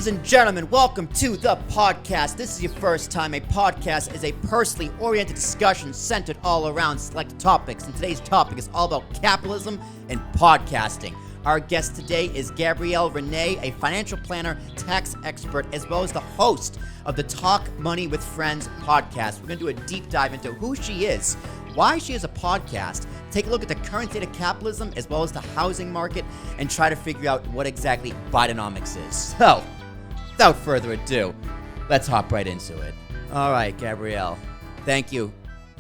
Ladies and gentlemen, welcome to the podcast. This is your first time. A podcast is a personally oriented discussion centered all around selected topics. And today's topic is all about capitalism and podcasting. Our guest today is Gabrielle Rene, a financial planner, tax expert, as well as the host of the Talk Money with Friends podcast. We're going to do a deep dive into who she is, why she has a podcast, take a look at the current state of capitalism as well as the housing market, and try to figure out what exactly Bidenomics is. So, without further ado, let's hop right into it. All right, Gabrielle, thank you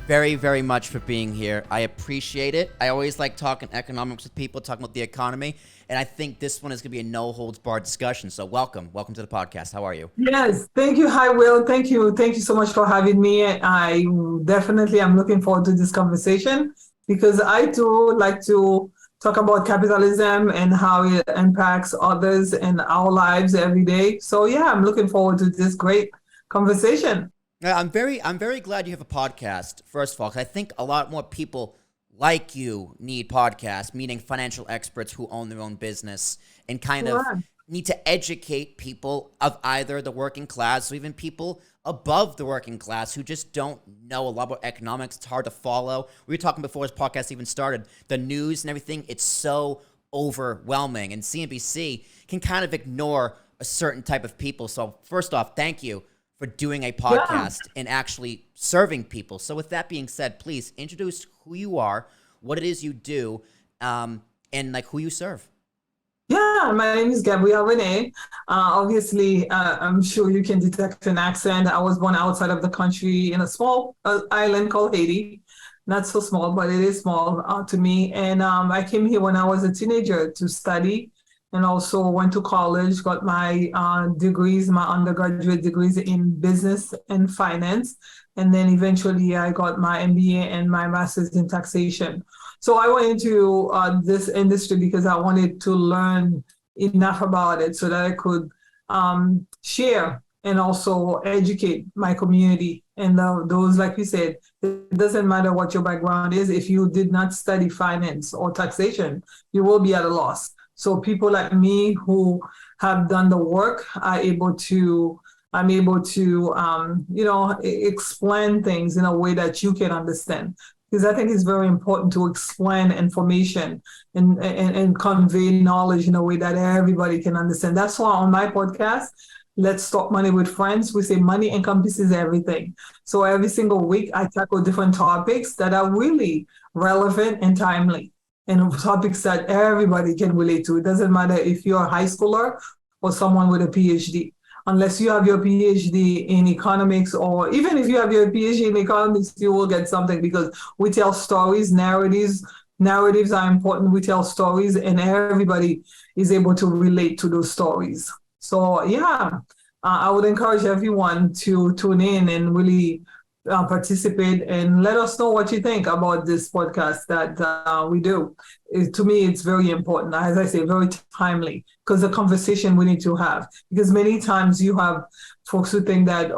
very, very much for being here. I appreciate it. I always like talking economics with people, talking about the economy, and I think this one is going to be a no-holds-barred discussion. So welcome to the podcast. How are you? Yes, thank you. Hi, Will. Thank you so much for having me. I definitely am looking forward to this conversation because I do like to talk about capitalism and how it impacts others and our lives every day. So yeah, I'm looking forward to this great conversation. I'm very glad you have a podcast, first of all, because I think a lot more people like you need podcasts, meaning financial experts who own their own business and kind of need to educate people of either the working class or even people above the working class who just don't know a lot about economics. It's hard to follow. We were talking before this podcast even started, the news and everything, it's so overwhelming, and CNBC can kind of ignore a certain type of people. So first off, thank you for doing a podcast and actually serving people. So with that being said, please introduce who you are, what it is you do, and like who you serve. Yeah, my name is Gabrielle Rene. Obviously, I'm sure you can detect an accent. I was born outside of the country in a small island called Haiti. Not so small, but it is small to me. And I came here when I was a teenager to study, and also went to college, got my degrees, my undergraduate degrees in business and finance. And then eventually I got my MBA and my master's in taxation. So I went into this industry because I wanted to learn enough about it so that I could share and also educate my community. And those, like you said, it doesn't matter what your background is. If you did not study finance or taxation, you will be at a loss. So people like me who have done the work I'm able to explain things in a way that you can understand. Because I think it's very important to explain information and convey knowledge in a way that everybody can understand. That's why on my podcast, Let's Talk Money with Friends, we say money encompasses everything. So every single week, I tackle different topics that are really relevant and timely, and topics that everybody can relate to. It doesn't matter if you're a high schooler or someone with a PhD. Unless you have your PhD in economics, or even if you have your PhD in economics, you will get something because we tell stories, narratives. Narratives are important. We tell stories and everybody is able to relate to those stories. So yeah, I would encourage everyone to tune in and really participate and let us know what you think about this podcast that we do. To me, it's very important. As I say, very timely, because the conversation we need to have. Because many times you have folks who think that,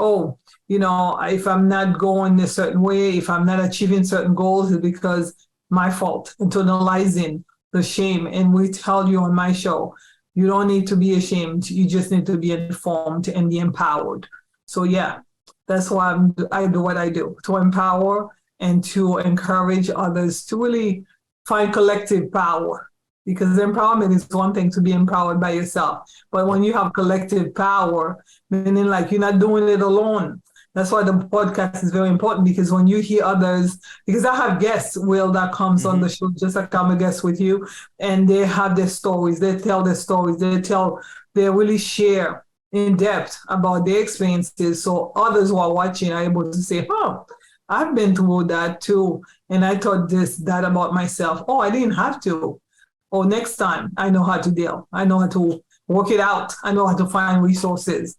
if I'm not going a certain way, if I'm not achieving certain goals, it's because my fault, internalizing the shame. And we tell you on my show, you don't need to be ashamed. You just need to be informed and be empowered. So yeah. That's why I do what I do, to empower and to encourage others to really find collective power. Because empowerment is one thing, to be empowered by yourself. But when you have collective power, meaning like you're not doing it alone. That's why the podcast is very important, because when you hear others, because I have guests, Will, that comes on the show, just like I'm a guest with you, and they have their stories, they tell their stories, they really share in depth about their experiences, so others who are watching are able to say, I've been through that too, and I thought that about myself. I didn't have to. Next time I know how to deal. I know how to work it out. I know how to find resources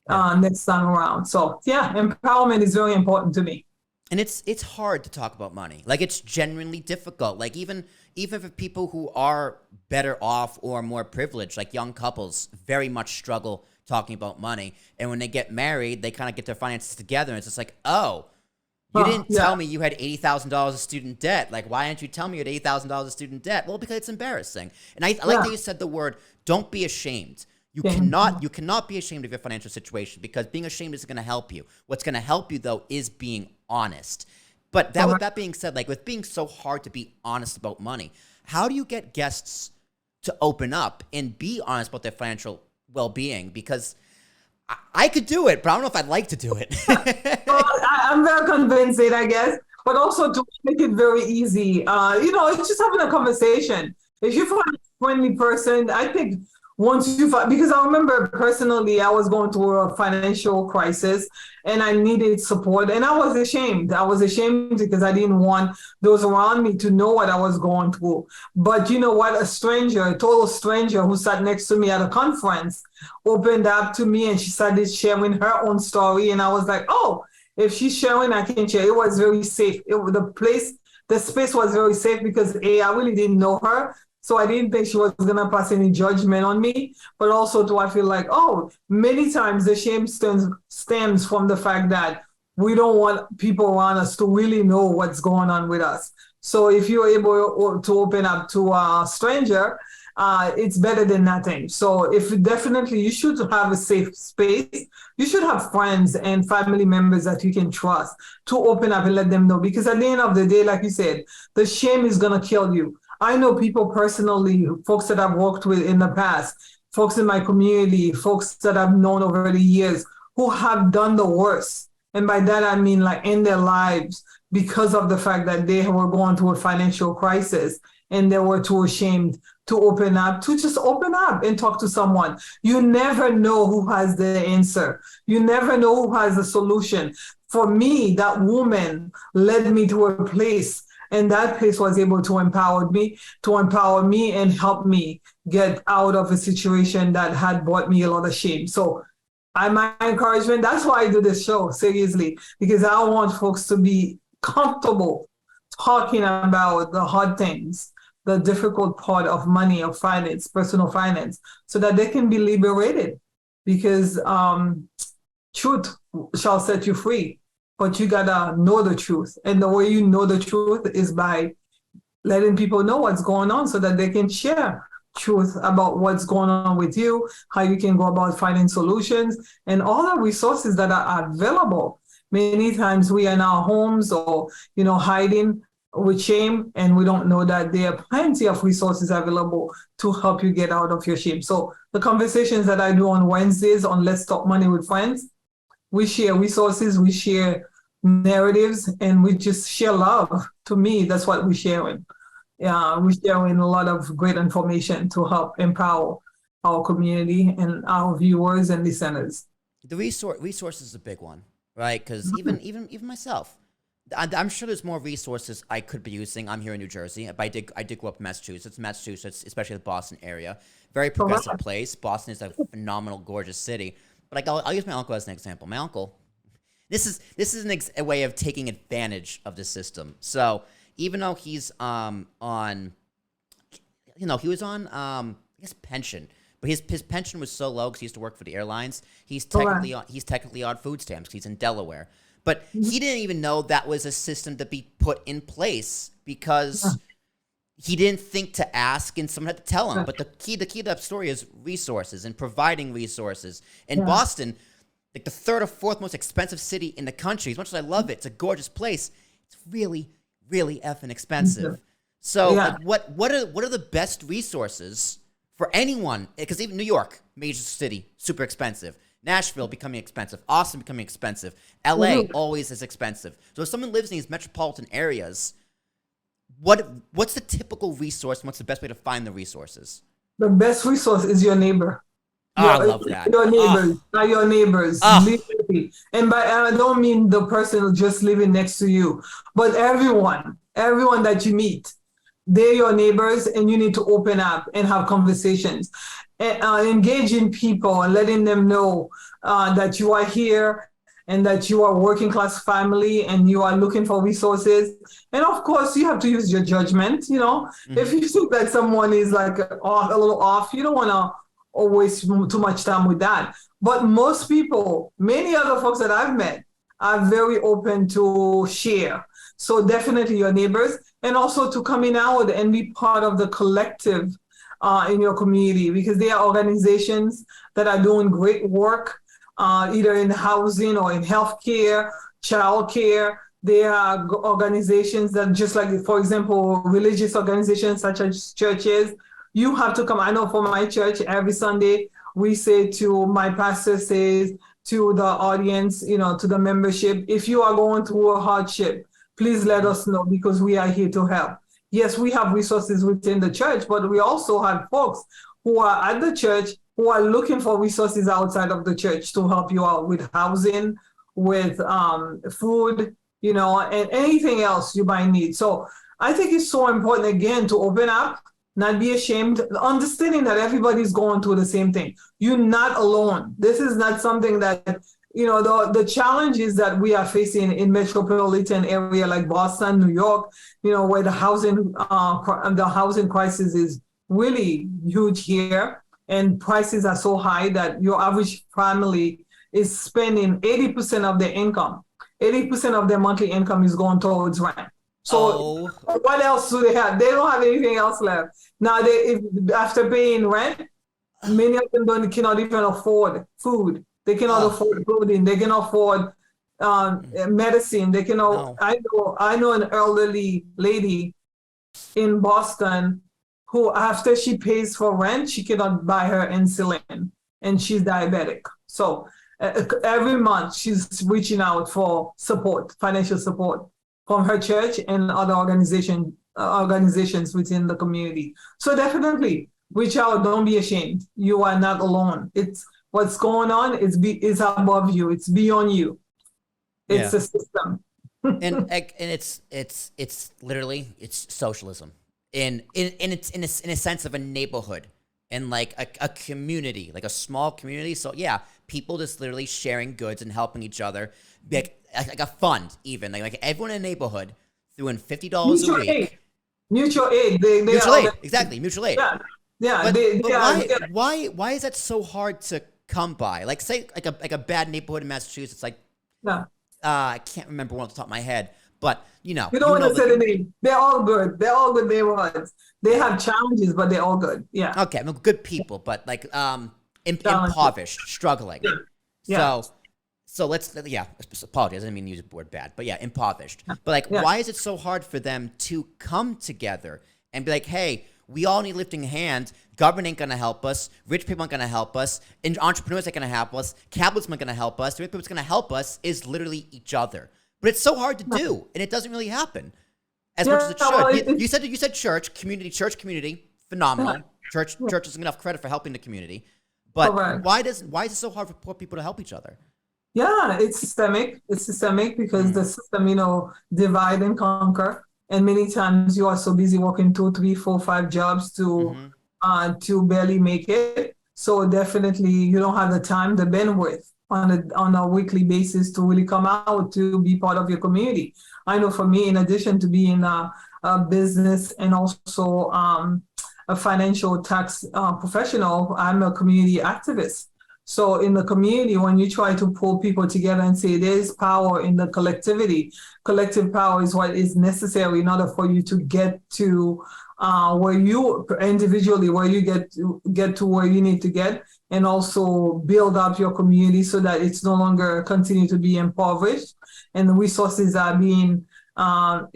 next time around. So yeah, empowerment is very important to me. And it's hard to talk about money. Like, it's genuinely difficult. Like, even for people who are better off or more privileged, like young couples very much struggle talking about money. And when they get married, they kind of get their finances together, and it's just like, you didn't tell me you had $80,000 of student debt. Like, why didn't you tell me you had $80,000 of student debt? Well, because it's embarrassing. And I like that you said the word, don't be ashamed. You cannot be ashamed of your financial situation, because being ashamed isn't going to help you. What's going to help you, though, is being honest. But with that being said, like, with being so hard to be honest about money, how do you get guests to open up and be honest about their financial well-being? Because I could do it, but I don't know if I'd like to do it. Well, I'm very convinced, I guess, but also to make it very easy. It's just having a conversation. If you find a friendly person, I think once you find, because I remember personally, I was going through a financial crisis and I needed support, and I was ashamed. I was ashamed because I didn't want those around me to know what I was going through. But you know what? A total stranger who sat next to me at a conference opened up to me, and she started sharing her own story. And I was like, oh, if she's sharing, I can share. It was very safe. The space was very safe because I really didn't know her. So I didn't think she was going to pass any judgment on me, but also I feel like, many times the shame stems from the fact that we don't want people around us to really know what's going on with us. So if you're able to open up to a stranger, it's better than nothing. So you should have a safe space. You should have friends and family members that you can trust to open up and let them know. Because at the end of the day, like you said, the shame is going to kill you. I know people personally, folks that I've worked with in the past, folks in my community, folks that I've known over the years who have done the worst. And by that, I mean like in their lives, because of the fact that they were going through a financial crisis and they were too ashamed to open up, to just open up and talk to someone. You never know who has the answer. You never know who has the solution. For me, that woman led me to a place, and that place was able to empower me and help me get out of a situation that had brought me a lot of shame. So my encouragement, that's why I do this show, seriously, because I want folks to be comfortable talking about the hard things, the difficult part of money, of finance, personal finance, so that they can be liberated, because truth shall set you free. But you gotta know the truth. And the way you know the truth is by letting people know what's going on so that they can share truth about what's going on with you, how you can go about finding solutions, and all the resources that are available. Many times we are in our homes or, hiding with shame, and we don't know that there are plenty of resources available to help you get out of your shame. So the conversations that I do on Wednesdays on Let's Talk Money with Friends, we share resources, we share narratives, and we just share love. To me, that's what we're sharing. We're sharing a lot of great information to help empower our community and our viewers and listeners. The resource is a big one, right? Because even myself, I'm sure there's more resources I could be using. I'm here in New Jersey, but I did grow up in Massachusetts, especially the Boston area. Very progressive place. Boston is a phenomenal, gorgeous city. But I'll use my uncle as an example. My uncle, this is a way of taking advantage of the system. So even though he's he was on I guess pension, but his pension was so low because he used to work for the airlines. He's technically on food stamps. He's in Delaware, but he didn't even know that was a system to be put in place because he didn't think to ask, and someone had to tell him. But the key to that story is resources and providing resources. In Boston, like the third or fourth most expensive city in the country, as much as I love it, it's a gorgeous place, it's really, really effing expensive. So like, what are the best resources for anyone? Because even New York, major city, super expensive. Nashville becoming expensive. Austin becoming expensive. LA always is expensive. So if someone lives in these metropolitan areas, what's the typical resource, and what's the best way to find the resources? The best resource is your neighbor. I love that. Your neighbors, your neighbors. And I don't mean the person just living next to you, but everyone that you meet, they're your neighbors, and you need to open up and have conversations, and engaging people and letting them know that you are here and that you are a working class family and you are looking for resources. And of course, you have to use your judgment. If you think that someone is like a little off, you don't want to waste too much time with that. But most people, many other folks that I've met, are very open to share. So definitely your neighbors, and also to coming out and be part of the collective in your community, because there are organizations that are doing great work, either in housing or in healthcare, childcare. There are organizations that, just like, for example, religious organizations such as churches. You have to come. I know for my church, every Sunday, we say to my pastor says to the audience, to the membership, if you are going through a hardship, please let us know, because we are here to help. Yes, we have resources within the church, but we also have folks who are at the church who are looking for resources outside of the church to help you out with housing, with food, and anything else you might need. So I think it's so important, again, to open up, not be ashamed, understanding that everybody's going through the same thing. You're not alone. This is not something that, the challenges that we are facing in metropolitan area like Boston, New York, where the housing crisis is really huge here, and prices are so high that your average family is spending 80% of their income. 80% of their monthly income is going towards rent. So what else do they have? They don't have anything else left. Now, after paying rent, many of them cannot even afford food. They cannot afford clothing. They cannot afford medicine. They cannot. I know an elderly lady in Boston who, after she pays for rent, she cannot buy her insulin, and she's diabetic. So every month she's reaching out for support, financial support, from her church and other organizations within the community. So definitely reach out. Don't be ashamed. You are not alone. It's what's going on is above you. It's beyond you. It's a system. and it's literally socialism in a sense of a neighborhood and like a community, like a small community. So yeah, people just literally sharing goods and helping each other, like a fund, even like everyone in a neighborhood threw in $50 a week. Mutual aid. Mutual aid, exactly. Mutual aid. Yeah. But why is that so hard to come by? Like, say like a bad neighborhood in Massachusetts, like I can't remember one off the top of my head, but you don't want to say the name. They're all good. They're all good neighborhoods. They have challenges, but they're all good. Yeah. Okay, well, good people, but like impoverished, struggling. Yeah. So let's apologize. I didn't mean to use the word bad, but yeah, impoverished. But like, why is it so hard for them to come together and be like, hey, we all need lifting hands. Government ain't gonna help us. Rich people aren't gonna help us. And entrepreneurs ain't gonna help us. Capitalism ain't gonna help us. The only people that's gonna help us is literally each other. But it's so hard to do, and it doesn't really happen as much as it should. You said church community, phenomenal. Church doesn't get enough credit for helping the community. But why is it so hard for poor people to help each other? Yeah, it's systemic. It's systemic because the system, divide and conquer. And many times you are so busy working 2, 3, 4, 5 jobs to barely make it. So definitely you don't have the time, the bandwidth on a weekly basis to really come out to be part of your community. I know for me, in addition to being a business and also a financial tax professional, I'm a community activist. So in the community, when you try to pull people together and say there's power in the collectivity, collective power is what is necessary in order for you to get to where you individually, where you get to where you need to get, and also build up your community so that it's no longer continue to be impoverished and the resources are being brought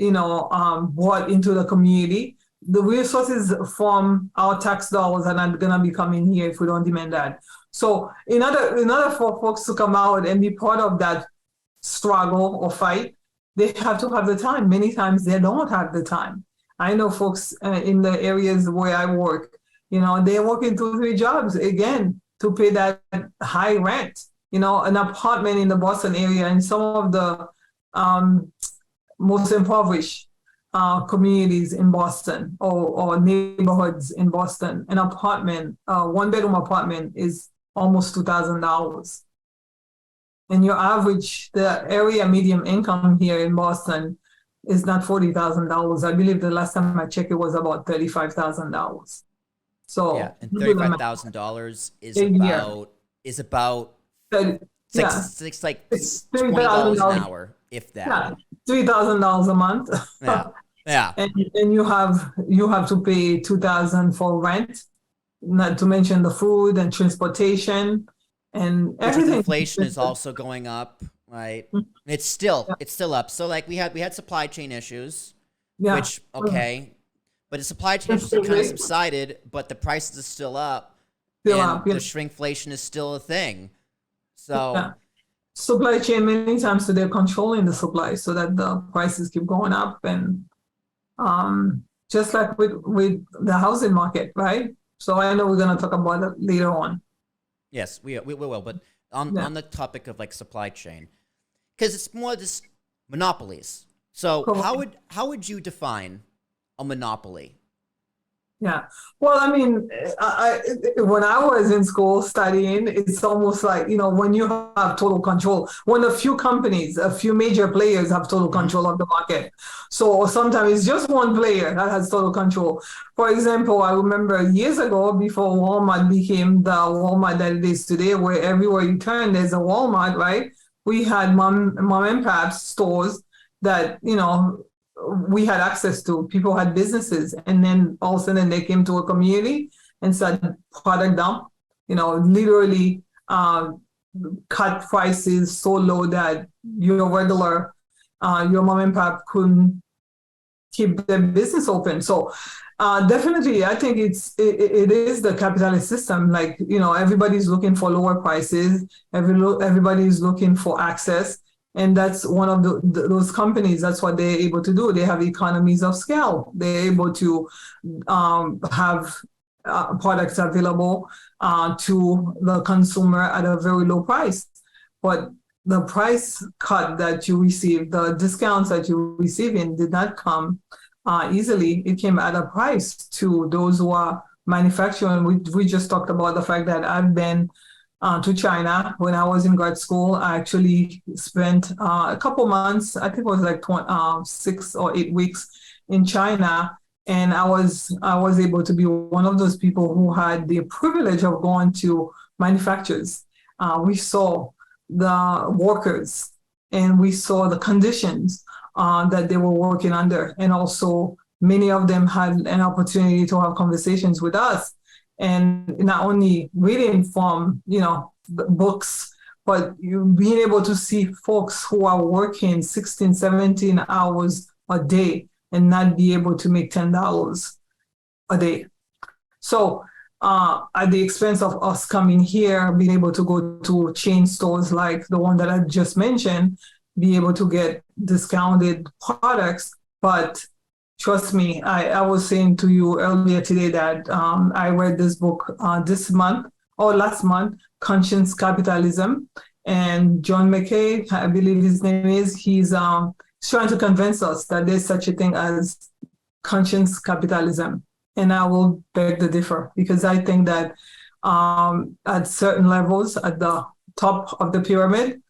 into the community. The resources from our tax dollars are not gonna be coming here if we don't demand that. So in order for folks to come out and be part of that struggle or fight, they have to have the time. Many times they don't have the time. I know folks in the areas where I work, they're working 2, 3 jobs, again, to pay that high rent. An apartment in the Boston area and some of the most impoverished communities in Boston or neighborhoods in Boston, an apartment, 1-bedroom apartment is almost $2,000. And the area median income here in Boston is not $40,000. I believe the last time I checked, it was about $35,000. So yeah, and $35,000 is about it's like $20 an hour, if that. Yeah, $3,000 a month. Yeah. And you have to pay $2,000 for rent not to mention the food and transportation and Which with everything. inflation is also going up, right? It's still up. So like we had supply chain issues, Yeah. which okay, but the supply chain issues have kind of subsided, but the prices are still up, Still and up, yeah. the shrinkflation is still a thing. So Yeah. Supply chain, many times so they're controlling the supply so that the prices keep going up, and just like with the housing market, right? So I know we're going to talk about it later on. yes, we will. But on Yeah. on the topic of like supply chain, because it's more just monopolies. So Correct. how would you define a monopoly? Yeah. Well, I mean, when I was in school studying, it's almost like, when you have total control, when a few major players have total control of the market. So sometimes it's just one player that has total control. For example, I remember years ago, before Walmart became the Walmart that it is today, where everywhere you turn, there's a Walmart, right? We had mom and pop stores that, we had access to. People had businesses, and then all of a sudden they came to a community and said product dump. Literally cut prices so low that your mom and pop couldn't keep their business open. So definitely, I think it is the capitalist system. Like, everybody's looking for lower prices. Everybody's looking for access. And that's one of those companies. That's what they're able to do. They have economies of scale. They're able to have products available to the consumer at a very low price. But the price cut that you receive, the discounts that you're receiving did not come easily. It came at a price to those who are manufacturing. We just talked about the fact that I've been to China when I was in grad school. I actually spent a couple months, I think it was like 6 or 8 weeks in China. And I was able to be one of those people who had the privilege of going to manufacturers. We saw the workers and we saw the conditions that they were working under. And also many of them had an opportunity to have conversations with us. And not only reading from, the books, but you being able to see folks who are working 16, 17 hours a day and not be able to make $10 a day. So at the expense of us coming here, being able to go to chain stores like the one that I just mentioned, be able to get discounted products. But trust me, I was saying to you earlier today that I read this book this month or last month, Conscious Capitalism. And John McKay, I believe his name is, he's trying to convince us that there's such a thing as conscious capitalism. And I will beg to differ, because I think that at certain levels, at the top of the pyramid,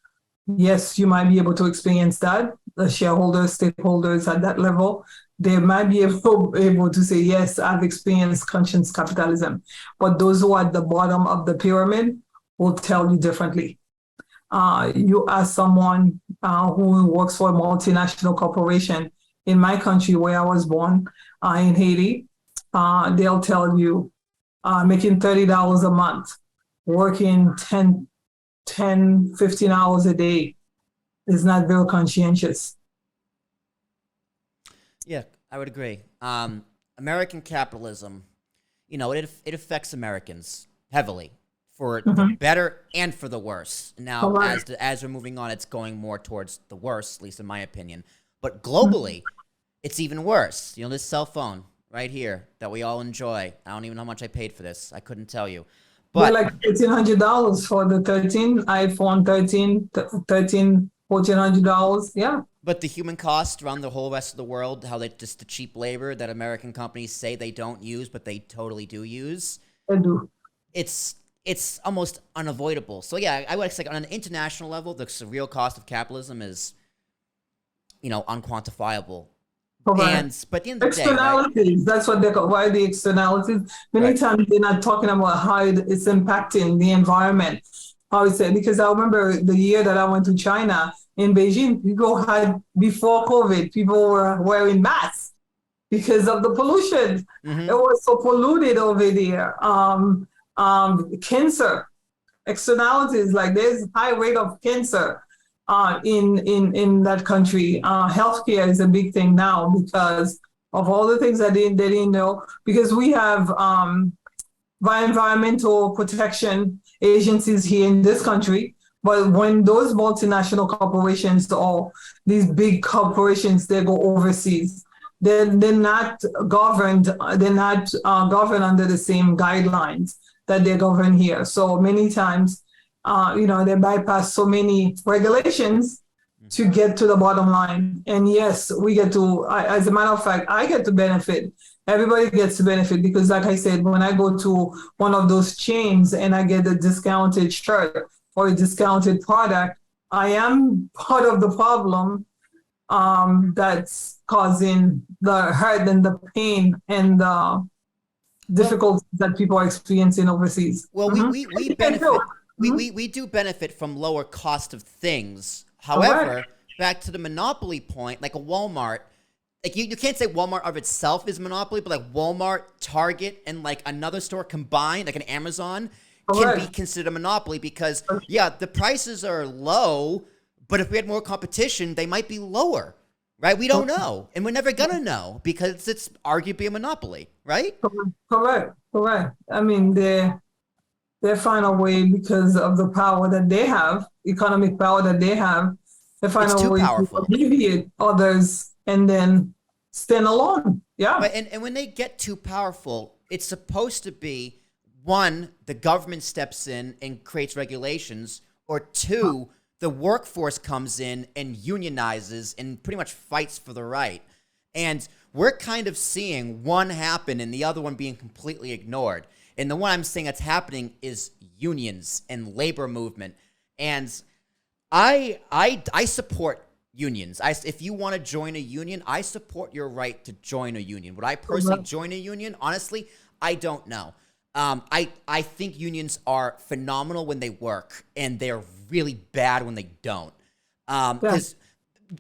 yes, you might be able to experience that. The shareholders, stakeholders at that level, they might be able to say, yes, I've experienced conscious capitalism. But those who are at the bottom of the pyramid will tell you differently. You ask someone who works for a multinational corporation in my country where I was born, in Haiti, they'll tell you making $30 a month, working 15 hours a day is not very conscientious. Yeah, I would agree. American capitalism, it affects Americans heavily for the better and for the worse. Now, as we're moving on, it's going more towards the worse, at least in my opinion. But globally, it's even worse. This cell phone right here that we all enjoy. I don't even know how much I paid for this. I couldn't tell you. But like $1,800 for the iPhone 13, $1,400. Yeah. But the human cost around the whole rest of the world, how they just the cheap labor that American companies say they don't use, but they totally do use. They do. It's almost unavoidable. So yeah, I would say on an international level, the real cost of capitalism is, unquantifiable. But at the end of the day, externalities, right? That's what they call. Why the externalities? Many times they're not talking about how it's impacting the environment. How it's because I remember the year that I went to China in Beijing, people had, before COVID, people were wearing masks. because of the pollution. Mm-hmm. It was so polluted over there. Cancer externalities, like there's high rate of cancer in that country. Healthcare is a big thing now because of all the things that they didn't know. Because we have environmental protection agencies here in this country, but when those multinational corporations or these big corporations, they go overseas, they're not governed. They're not governed under the same guidelines that they govern here. So many times, they bypass so many regulations to get to the bottom line. And yes, we get to, as a matter of fact, I get to benefit. Everybody gets to benefit because, like I said, when I go to one of those chains and I get a discounted shirt or a discounted product, I am part of the problem that's causing the hurt and the pain and the difficulties that people are experiencing overseas. Well, we benefit. We do benefit from lower cost of things. However, back to the monopoly point, like a Walmart, like you can't say Walmart of itself is monopoly, but like Walmart, Target, and like another store combined, like an Amazon, can be considered a monopoly because, yeah, the prices are low, but if we had more competition, they might be lower, right? We don't know, and we're never gonna know because it's arguably a monopoly, right? Correct. I mean, they find a way because of the power that they have, economic power that they have. They find a way to alleviate others and then stand alone. Yeah. But, and when they get too powerful, it's supposed to be, one, the government steps in and creates regulations, or two, the workforce comes in and unionizes and pretty much fights for the right. And we're kind of seeing one happen and the other one being completely ignored. And the one I'm saying that's happening is unions and labor movement. And I support unions. If you want to join a union, I support your right to join a union. Would I personally join a union? Honestly, I don't know. I think unions are phenomenal when they work, and they're really bad when they don't. Because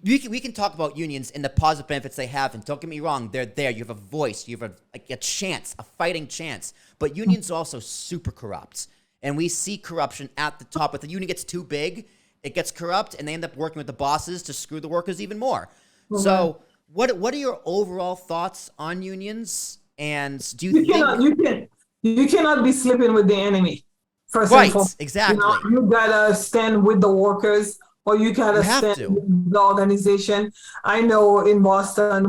we can talk about unions and the positive benefits they have, and don't get me wrong, they're there. You have a voice, you have a chance, a fighting chance. But unions are also super corrupt, and we see corruption at the top. If the union gets too big, it gets corrupt, and they end up working with the bosses to screw the workers even more. So, what are your overall thoughts on unions? And do you think you cannot be sleeping with the enemy? First right, and foremost. Exactly. You gotta stand with the workers, or you gotta stand with the organization. I know in Boston,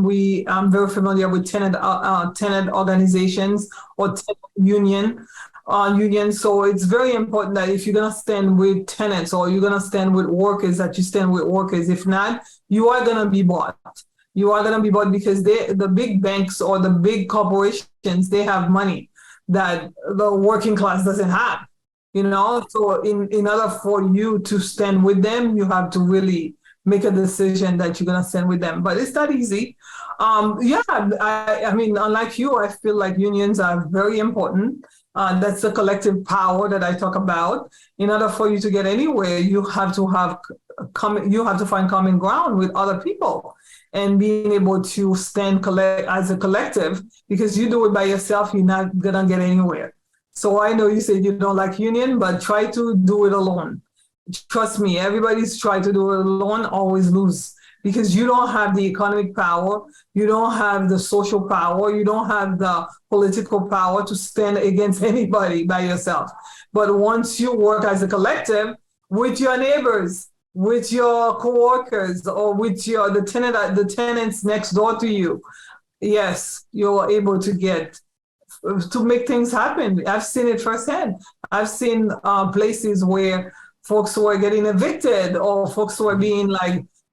I'm very familiar with tenant organizations or tenant union. So it's very important that if you're gonna stand with tenants or you're gonna stand with workers, that you stand with workers. If not, you are gonna be bought. You are gonna be bought because the big banks or the big corporations, they have money that the working class doesn't have. So in order for you to stand with them, you have to really make a decision that you're gonna stand with them. But it's not easy. I mean, unlike you, I feel like unions are very important. That's the collective power that I talk about. In order for you to get anywhere, you have to find common ground with other people and being able to stand as a collective, because you do it by yourself, you're not gonna get anywhere. So I know you said you don't like union, but try to do it alone. Trust me, everybody's trying to do it alone, always lose, because you don't have the economic power, you don't have the social power, you don't have the political power to stand against anybody by yourself. But once you work as a collective with your neighbors, with your coworkers, or with the tenants next door to you, yes, you're able to make things happen. I've seen it firsthand. I've seen places where folks were getting evicted or folks were being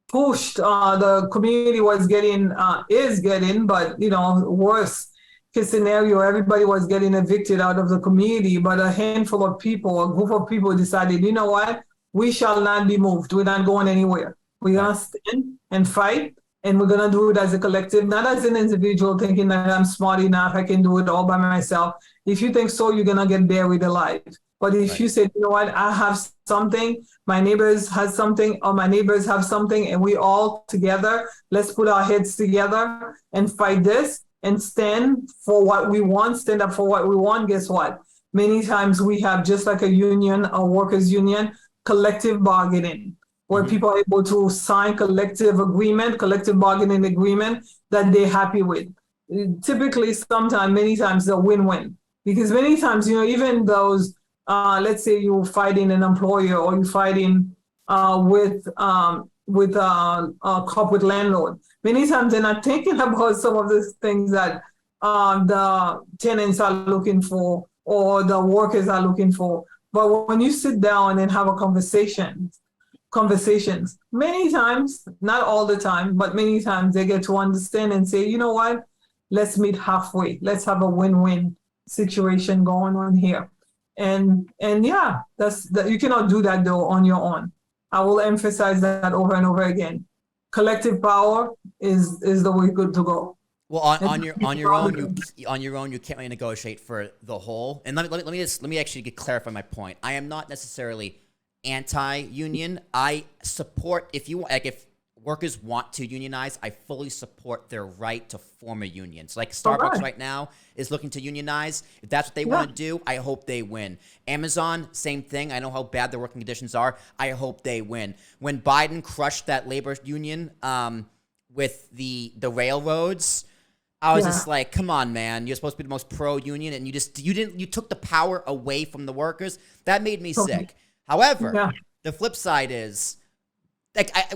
pushed. The community is getting, but worse case scenario, everybody was getting evicted out of the community, but a handful of people, a group of people decided, you know what? We shall not be moved. We're not going anywhere. We're going to stand and fight, and we're going to do it as a collective, not as an individual thinking that I'm smart enough, I can do it all by myself. If you think so, you're going to get buried alive. But if Right. you say, you know what, I have something, my neighbors has something, or my neighbors have something, and we all together, let's put our heads together and fight this and stand for what we want, stand up for what we want. Guess what? Many times we have, just like a union, a workers' union, collective bargaining, where people are able to sign collective bargaining agreement that they're happy with. Typically, sometimes, many times, a win-win. Because many times, even those, let's say you're fighting an employer, or you're fighting with a corporate landlord. Many times they're not thinking about some of the things that the tenants are looking for, or the workers are looking for. But when you sit down and have a conversations, many times, not all the time, but many times, they get to understand and say, you know what, let's meet halfway. Let's have a win-win situation going on here. And yeah, you cannot do that though on your own. I will emphasize that over and over again. Collective power is the way good to go. Well, on your own, you can't really negotiate for the whole. And let me actually clarify my point. I am not necessarily anti-union. I support, if workers want to unionize, I fully support their right to form a union. So like Starbucks right now is looking to unionize. If that's what they want to do, I hope they win. Amazon, same thing. I know how bad their working conditions are. I hope they win. When Biden crushed that labor union with the railroads, I was just like, come on, man. You're supposed to be the most pro-union, and you took the power away from the workers. That made me sick. However, the flip side is,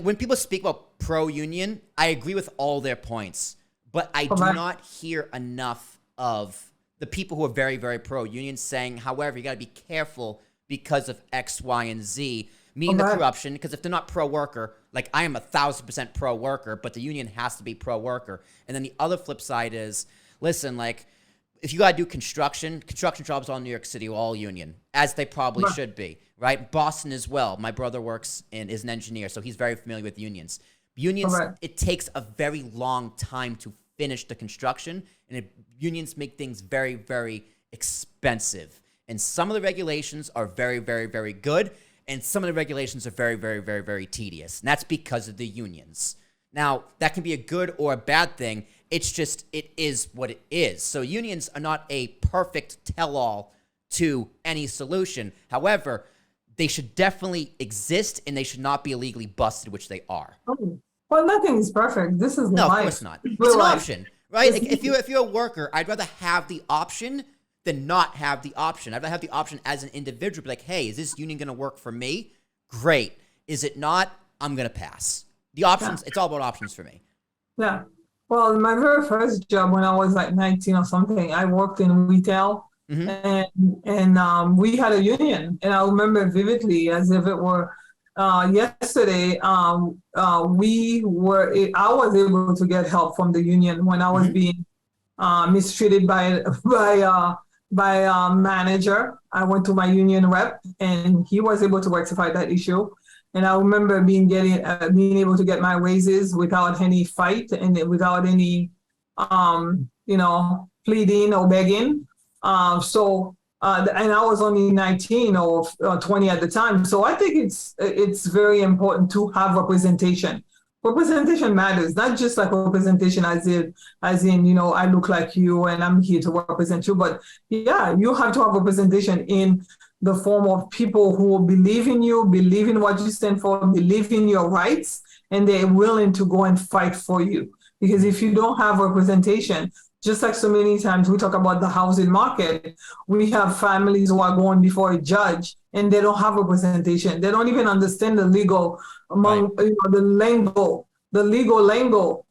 when people speak about pro-union, I agree with all their points, but I do not hear enough of the people who are very, very pro-union saying, however, you got to be careful because of X, Y, and Z, meaning the corruption, because if they're not pro-worker, like I am 1,000% pro-worker, but the union has to be pro-worker. And then the other flip side is, listen, like, if you got to do construction jobs all in New York City are all union, as they probably should be, right? Boston as well. My brother is an engineer, so he's very familiar with unions. Unions, it takes a very long time to finish the construction, and unions make things very, very expensive. And some of the regulations are very, very, very good, and some of the regulations are very, very, very, very tedious. And that's because of the unions. Now, that can be a good or a bad thing. It's just, it is what it is. So unions are not a perfect tell-all to any solution. However, they should definitely exist, and they should not be illegally busted, which they are. Well, nothing is perfect. This is no, life. Of course not. It's an option, right? Like, if you're a worker, I'd rather have the option than not have the option. I'd rather have the option as an individual, be like, hey, is this union going to work for me? Great. Is it not? I'm going to pass. The options, it's all about options for me. Yeah. Well, my very first job when I was like 19 or something, I worked in retail, and we had a union, and I remember vividly as if it were yesterday. I was able to get help from the union when I was being mistreated by a manager. I went to my union rep, and he was able to rectify that issue. And I remember being able to get my raises without any fight and without any, pleading or begging. And I was only 19 or 20 at the time. So I think it's very important to have representation. Representation matters, not just like representation as in, I look like you and I'm here to represent you, but yeah, you have to have representation in the form of people who believe in you, believe in what you stand for, believe in your rights, and they're willing to go and fight for you. Because if you don't have representation, just like so many times we talk about the housing market, we have families who are going before a judge and they don't have representation. They don't even understand the legal the legal lingo.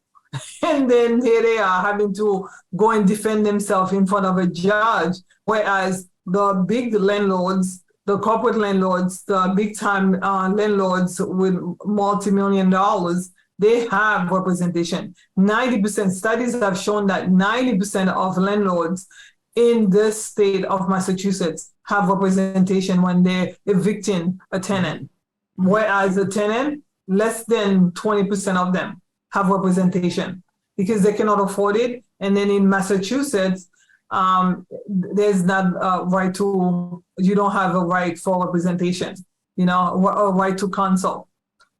And then here they are having to go and defend themselves in front of a judge. Whereas the big landlords, the corporate landlords, the big time landlords with multi-million dollars, they have representation. 90% studies have shown that 90% of landlords in this state of Massachusetts have representation when they're evicting a tenant. Whereas a tenant, less than 20% of them have representation because they cannot afford it. And then in Massachusetts, there's not a right to, you don't have a right for representation, a right to consult.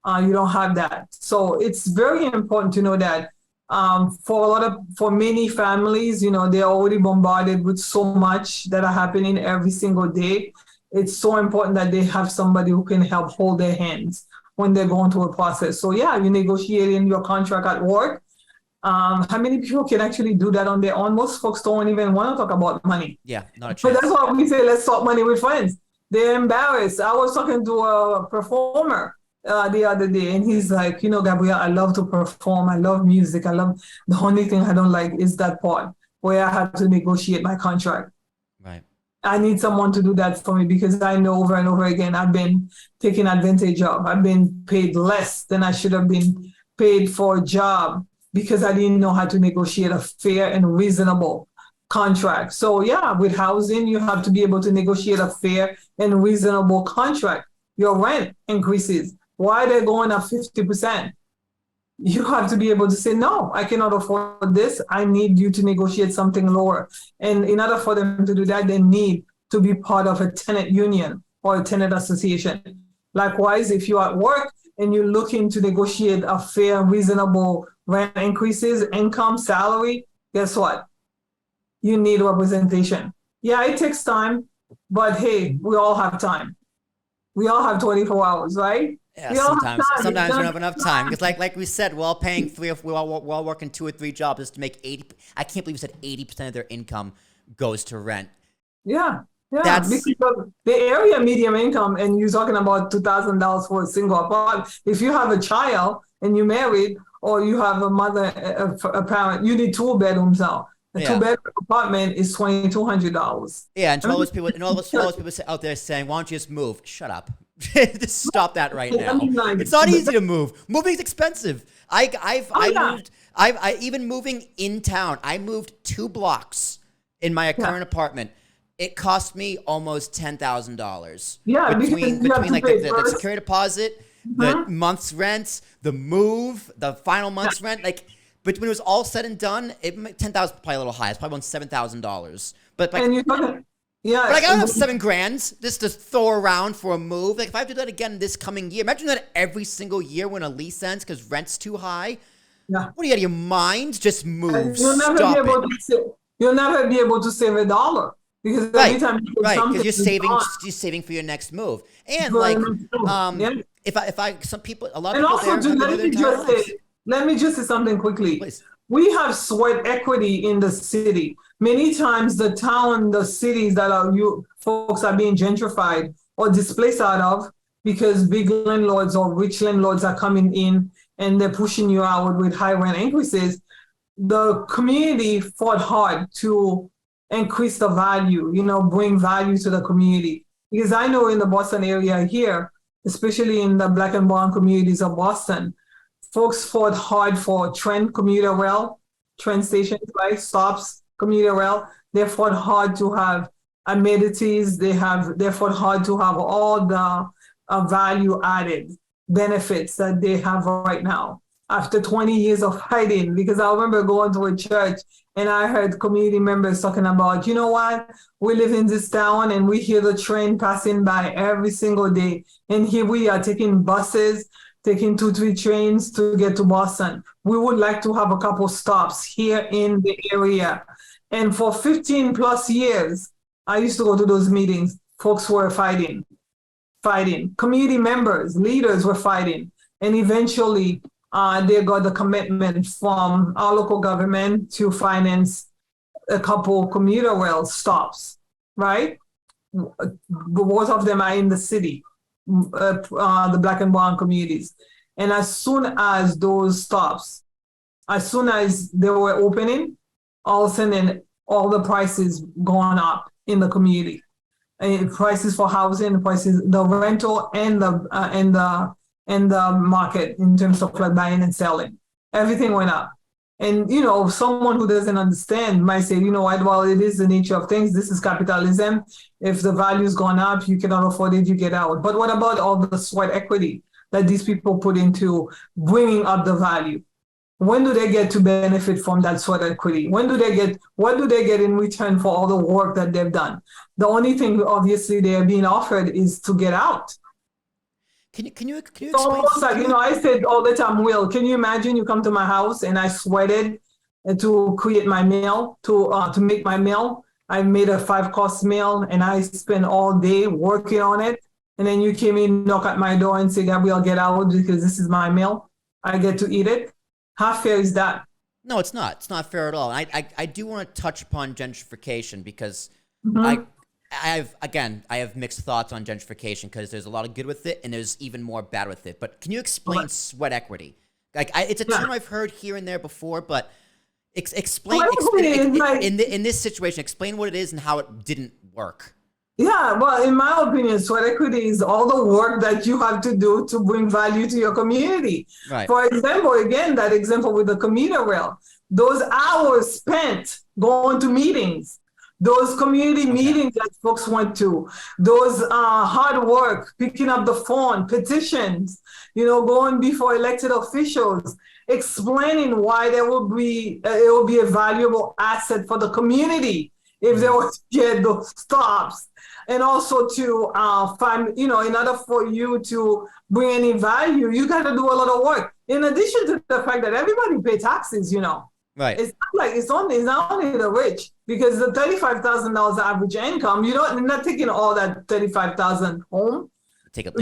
You don't have that. So it's very important to know that for many families, they're already bombarded with so much that are happening every single day. It's so important that they have somebody who can help hold their hands when they're going through a process. So yeah, you're negotiating your contract at work. How many people can actually do that on their own? Most folks don't even want to talk about money. Yeah, not a But chance. that's why we say, let's talk money with friends. They're embarrassed. I was talking to a performer the other day, and he's like, Gabrielle, I love to perform. I love music. The only thing I don't like is that part where I have to negotiate my contract. Right. I need someone to do that for me because I know over and over again, I've been taken advantage of. I've been paid less than I should have been paid for a job because I didn't know how to negotiate a fair and reasonable contract. So yeah, with housing, you have to be able to negotiate a fair and reasonable contract. Your rent increases. Why are they going up 50%? You have to be able to say, no, I cannot afford this. I need you to negotiate something lower. And in order for them to do that, they need to be part of a tenant union or a tenant association. Likewise, if you're at work and you're looking to negotiate a fair, reasonable rent increases, income, salary, guess what? You need representation. Yeah, it takes time, but hey, we all have time. We all have 24 hours, right? Yeah, sometimes we don't have enough time because, like we said, we're all paying we're all working 2 or 3 jobs just to make 80. I can't believe you said 80% of their income goes to rent. Yeah, because the area medium income, and you're talking about $2,000 for a single apartment. If you have a child and you're married, or you have a mother, a parent, you need 2 bedrooms now. A 2-bedroom apartment is $2,200. Yeah, and all those people, out there saying, "Why don't you just move?" Shut up. Just stop that right now. It's not easy to move. Moving's expensive. Even moving in town, I moved 2 blocks in my current apartment. It cost me almost $10,000. Yeah, between like the security deposit, the month's rent, the move, the final month's rent, like. But when it was all said and done, $10,000 probably a little high. It's probably about $7,000. But like, I don't have $7,000 just to throw around for a move. Like if I have to do that again this coming year, imagine that every single year when a lease ends because rent's too high. Yeah. What are you out of your mind? Just move. You'll never be able to save $1 because every time you do something, you're saving for your next move. And like, a lot of people let me just say something quickly. Please. We have sweat equity in the city. Many times the cities that folks are being gentrified or displaced out of because big landlords or rich landlords are coming in and they're pushing you out with high rent increases. The community fought hard to increase the value, bring value to the community. Because I know in the Boston area here, especially in the Black and brown communities of Boston, folks fought hard for commuter rail, train stations, right? Stops, commuter rail. They fought hard to have amenities. They fought hard to have all the value added benefits that they have right now. After 20 years of fighting, because I remember going to a church and I heard community members talking about, you know what? We live in this town and we hear the train passing by every single day. And here we are taking buses, taking 2-3 trains to get to Boston. We would like to have a couple stops here in the area. And for 15 plus years, I used to go to those meetings. Folks were fighting. Community members, leaders were fighting. And eventually they got the commitment from our local government to finance a couple commuter rail stops, right? Both of them are in the city. The Black and brown communities. And as soon as those stops, as soon as they were opening, all of a sudden all the prices going up in the community. And prices for housing, the rental and the market in terms of like buying and selling. Everything went up. And, someone who doesn't understand might say, well, it is the nature of things. This is capitalism. If the value's gone up, you cannot afford it, you get out. But what about all the sweat equity that these people put into bringing up the value? When do they get to benefit from that sweat equity? What do they get in return for all the work that they've done? The only thing obviously they're being offered is to get out. Can you explain? Almost like, I said all the time, Will, can you imagine you come to my house and I sweated to create my meal, to make my meal? I made a 5-course meal and I spent all day working on it. And then you came in, knock at my door and say, Gabrielle, get out because this is my meal. I get to eat it. How fair is that? No, it's not. It's not fair at all. I do want to touch upon gentrification because Mm-hmm. I have mixed thoughts on gentrification because there's a lot of good with it and there's even more bad with it. But can you explain sweat equity? It's a term I've heard here and there before, but explain in this situation. Explain what it is and how it didn't work. Yeah, well, in my opinion, sweat equity is all the work that you have to do to bring value to your community. Right. For example, again, that example with the commuter rail, those hours spent going to meetings, those community meetings that folks went to, those hard work, picking up the phone, petitions, going before elected officials, explaining why it will be a valuable asset for the community if they were to get those stops. And also to find, in order for you to bring any value, you got to do a lot of work. In addition to the fact that everybody pay taxes, Right. It's not like it's not only the rich, because the $35,000 average income, you're not taking all that $35,000 home. Take if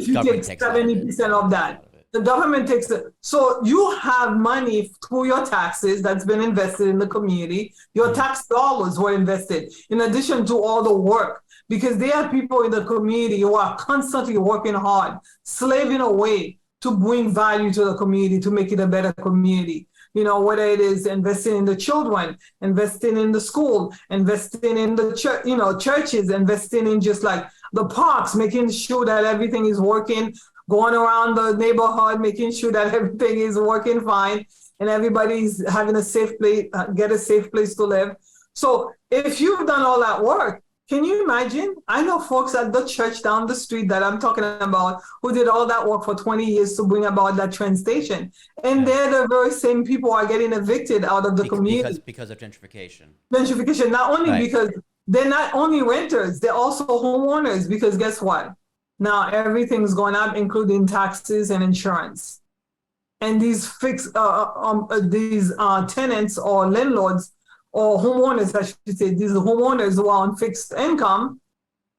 you take 70% of that. The government takes it. So you have money through your taxes that's been invested in the community. Your tax dollars were invested in addition to all the work, because there are people in the community who are constantly working hard, slaving away to bring value to the community, to make it a better community. Whether it is investing in the children, investing in the school, investing in the church, churches, investing in just like the parks, making sure that everything is working, going around the neighborhood, making sure that everything is working fine and everybody's having a safe place, get a safe place to live. So if you've done all that work, can you imagine? I know folks at the church down the street that I'm talking about who did all that work for 20 years to bring about that train station. And they're the very same people who are getting evicted out of the community. Because of gentrification. Gentrification, not only because they're not only renters, they're also homeowners, because guess what? Now everything's going up, including taxes and insurance. And these tenants or landlords or homeowners, I should say, these homeowners who are on fixed income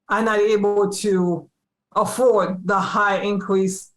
are not able to afford the high increase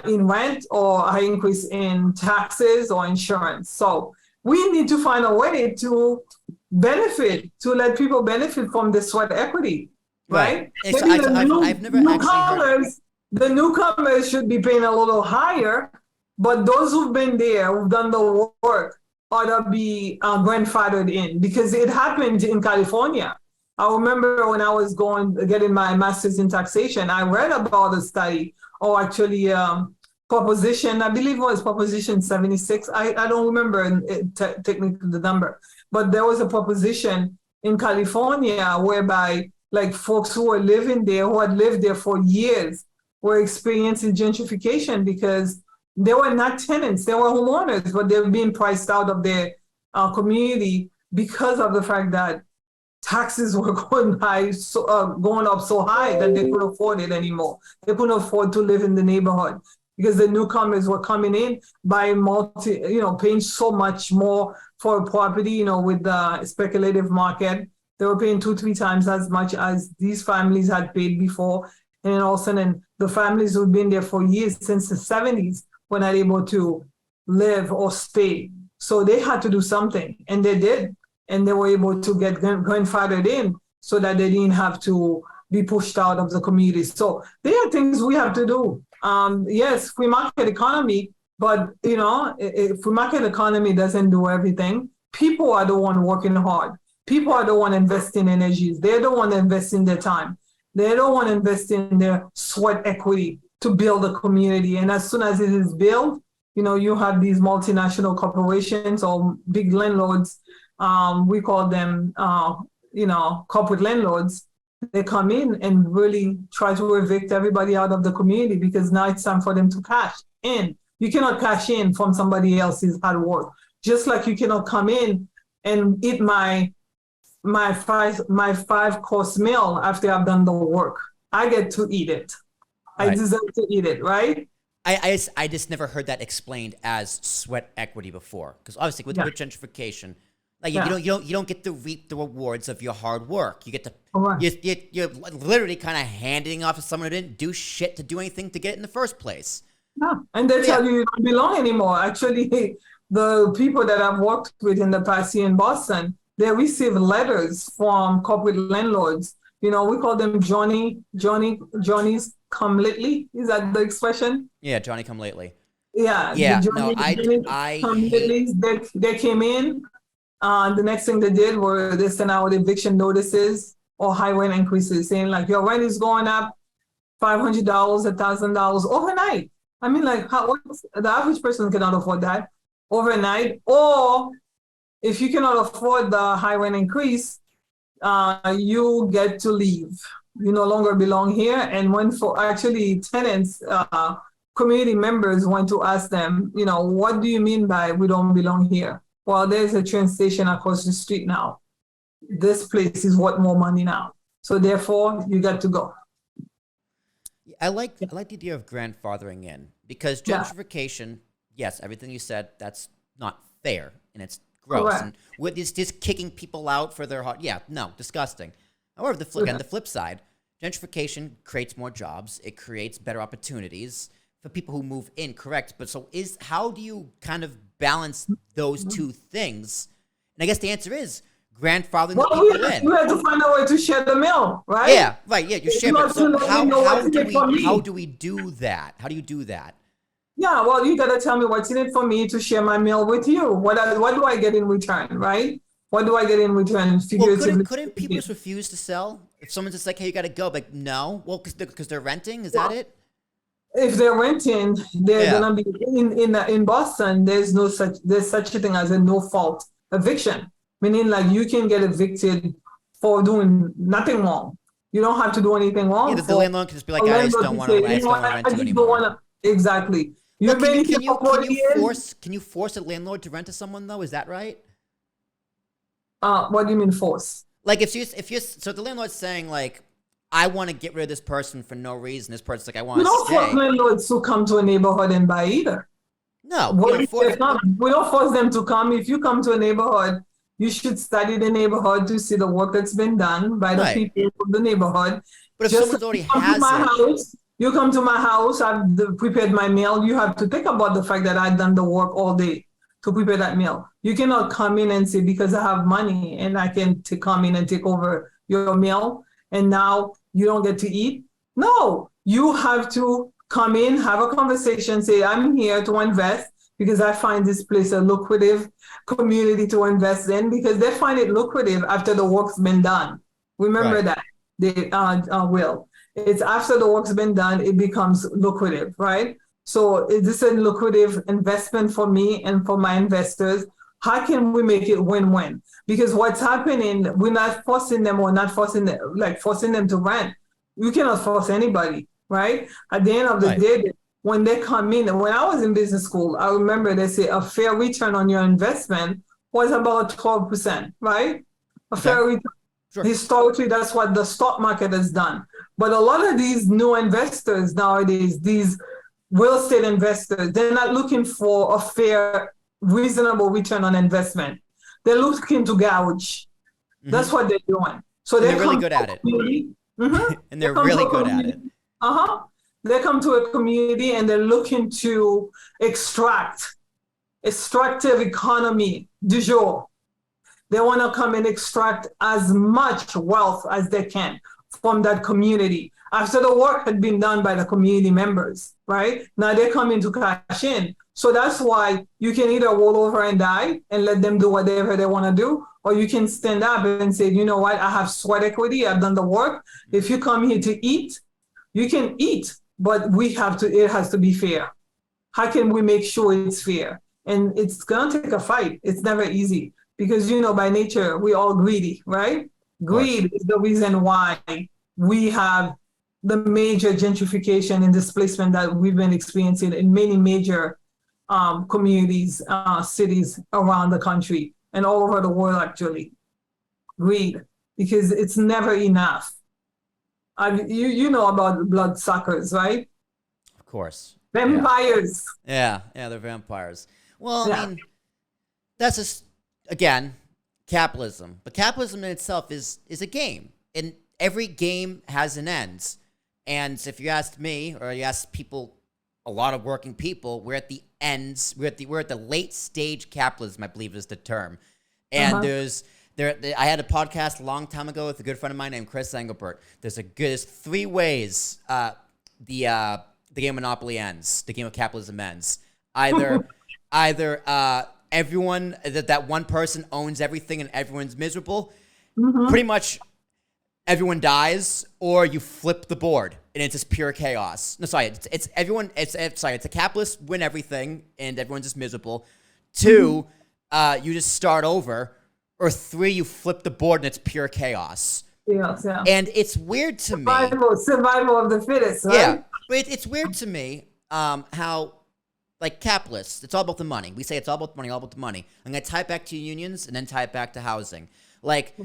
in rent or high increase in taxes or insurance. So we need to find a way to let people benefit from the sweat equity, right? I've never actually heard. The newcomers should be paying a little higher, but those who've been there, who've done the work, ought to be grandfathered in, because it happened in California. I remember when I was getting my master's in taxation, I read about a study, or actually proposition, I believe it was proposition 76. I don't remember technically the number, but there was a proposition in California whereby like folks who were living there, who had lived there for years, were experiencing gentrification because they were not tenants, they were homeowners, but they were being priced out of their community because of the fact that taxes were going up so high that they couldn't afford it anymore. They couldn't afford to live in the neighborhood because the newcomers were coming in, buying paying so much more for a property, with the speculative market. They were paying 2-3 times as much as these families had paid before. And then all of a sudden, the families who've been there for years, since the 70s, were not able to live or stay. So they had to do something, and they did. And they were able to get grandfathered in so that they didn't have to be pushed out of the community. So there are things we have to do. Yes, free market economy, but if free market economy doesn't do everything, people are the one working hard. People are the one investing energies. They're the one investing their time. They're the one investing their sweat equity to build a community. And as soon as it is built, you have these multinational corporations or big landlords. We call them, corporate landlords. They come in and really try to evict everybody out of the community because now it's time for them to cash in You cannot cash in from somebody else's hard work. Just like you cannot come in and eat my five course meal after I've done the work. I get to eat it. I deserve to eat it, right? I just never heard that explained as sweat equity before, because obviously with gentrification, like you don't get to reap the rewards of your hard work. You get to you're literally kind of handing off to someone who didn't do shit to do anything to get it in the first place. Yeah. And they tell you don't belong anymore. Actually, the people that I've worked with in the past year in Boston, they receive letters from corporate landlords. We call them Johnny's come lately. Is that the expression? Yeah, Johnny come lately. Yeah. I come lately. They came in. The next thing they did was they sent out eviction notices or high rent increases, saying like your rent is going up $500, $1,000 overnight. I mean, like, the average person cannot afford that overnight. Or if you cannot afford the high rent increase, you get to leave. You no longer belong here. And when for actually tenants, community members want to ask them, what do you mean by we don't belong here? Well, there's a train station across the street now. This place is worth more money now. So therefore, you got to go. I like the idea of grandfathering in, because gentrification, yes, everything you said, that's not fair and it's gross. Correct. And with this just kicking people out for their heart, disgusting. However, the flip side, gentrification creates more jobs. It creates better opportunities for people who move in, correct? But how do you kind of balance those two things? And I guess the answer is grandfathering the people in. You have to find a way to share the meal, right? Yeah, right. Yeah, you share it. So how do we do that? How do you do that? Yeah, well, you got to tell me what's in it for me to share my meal with you. What do I get in return, right? What do I get in return? Well, couldn't people just refuse to sell? If someone's just like, hey, you got to go, like, no. Well, because they're renting? Is that it? If they're renting, they're gonna be in Boston. There's such a thing as a no fault eviction, meaning like you can get evicted for doing nothing wrong. You don't have to do anything wrong. Yeah, the landlord can just be like, I just don't want to rent you anymore. Exactly. Can you force a landlord to rent to someone though? Is that right? What do you mean force? Like if the landlord's saying like, I want to get rid of this person for no reason. This person's like, I want to stay. We don't force landlords to come to a neighborhood and buy either. No, we don't force them to come. If you come to a neighborhood, you should study the neighborhood to see the work that's been done by the people of the neighborhood. But if someone's already has it. You come to my house, I've prepared my meal. You have to think about the fact that I've done the work all day to prepare that meal. You cannot come in and say, because I have money and I can come in and take over your meal, and now you don't get to eat. No, you have to come in, have a conversation, say, I'm here to invest because I find this place a lucrative community to invest in, because they find it lucrative after the work's been done. Remember that, they will. It's after the work's been done, it becomes lucrative, right? So is this a lucrative investment for me and for my investors? How can we make it win-win? Because what's happening, we're not forcing them forcing them to rent. You cannot force anybody, right? At the end of the day, when they come in, when I was in business school, I remember they say a fair return on your investment was about 12%, right? A fair return. Sure. Historically, that's what the stock market has done. But a lot of these new investors nowadays, these real estate investors, they're not looking for a fair, reasonable return on investment. They're looking to gouge. Mm-hmm. That's what they're doing. So they're really good at it. Mm-hmm. And they're really good at it. They come to a community and they're looking to extractive economy du jour. They want to come and extract as much wealth as they can from that community after the work had been done by the community members, right? Now they're coming to cash in. So that's why you can either roll over and die and let them do whatever they want to do, or you can stand up and say, you know what, I have sweat equity, I've done the work. If you come here to eat, you can eat, but it has to be fair. How can we make sure it's fair? And it's going to take a fight. It's never easy because, by nature, we're all greedy, right? Greed is the reason why we have the major gentrification and displacement that we've been experiencing in many major communities, cities around the country and all over the world, actually. Greed, because it's never enough. You know about bloodsuckers, right? Of course. Vampires. Yeah, they're vampires. Well, I Yeah. mean, that's just, again, capitalism. But capitalism in itself is a game. And every game has an end. And if you ask me, or you ask people, a lot of working people, we're at the ends. We're at the late stage capitalism, I believe is the term. And I had a podcast a long time ago with a good friend of mine named Chris Engelbert. There's 3 ways the game of Monopoly ends. The game of capitalism ends. Either everyone that one person owns everything and everyone's miserable. Pretty much everyone dies, or you flip the board and it's just pure chaos. No, sorry, it's everyone. It's a capitalist win everything and everyone's just miserable. 2, you just start over, or 3, you flip the board and it's pure chaos. Yes, yeah. And it's weird to me. Survival of the fittest, right? Yeah, but it's weird to me how, like, capitalists, it's all about the money. We say it's all about the money, all about the money. I'm going to tie it back to unions and then tie it back to housing. Like,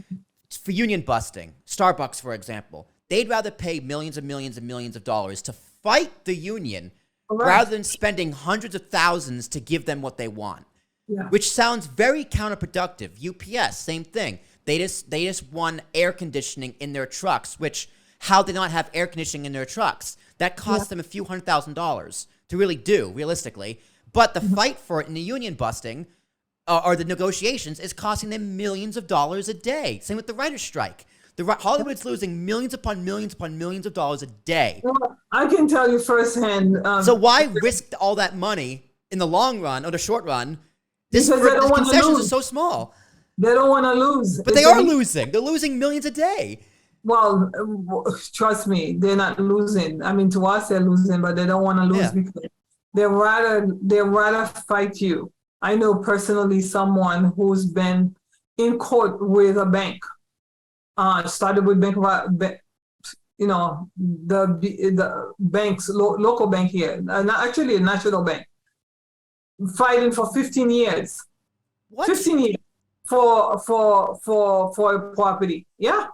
for union busting, Starbucks, for example, they'd rather pay millions and millions and millions of dollars to fight the union rather than spending hundreds of thousands to give them what they want. Yeah. Which sounds very counterproductive. UPS, same thing. They just won air conditioning in their trucks, which, how did they not have air conditioning in their trucks? That cost them a few $100,000 to really do, realistically. But the fight for it in the union busting, or the negotiations, is costing them millions of dollars a day. Same with the writer's strike. Hollywood's losing millions upon millions upon millions of dollars a day. Well, I can tell you firsthand. So why risk all that money in the long run or the short run? Because they don't want to concessions lose. are so small. They don't want to lose. But they are losing. They're losing millions a day. Well, trust me, they're not losing. I mean, to us, they're losing, but they don't want to lose because they rather fight you. I know personally someone who's been in court with a bank. Started with the banks, local bank here, actually a national bank, fighting for 15 years. What? 15 years for a property. Yeah.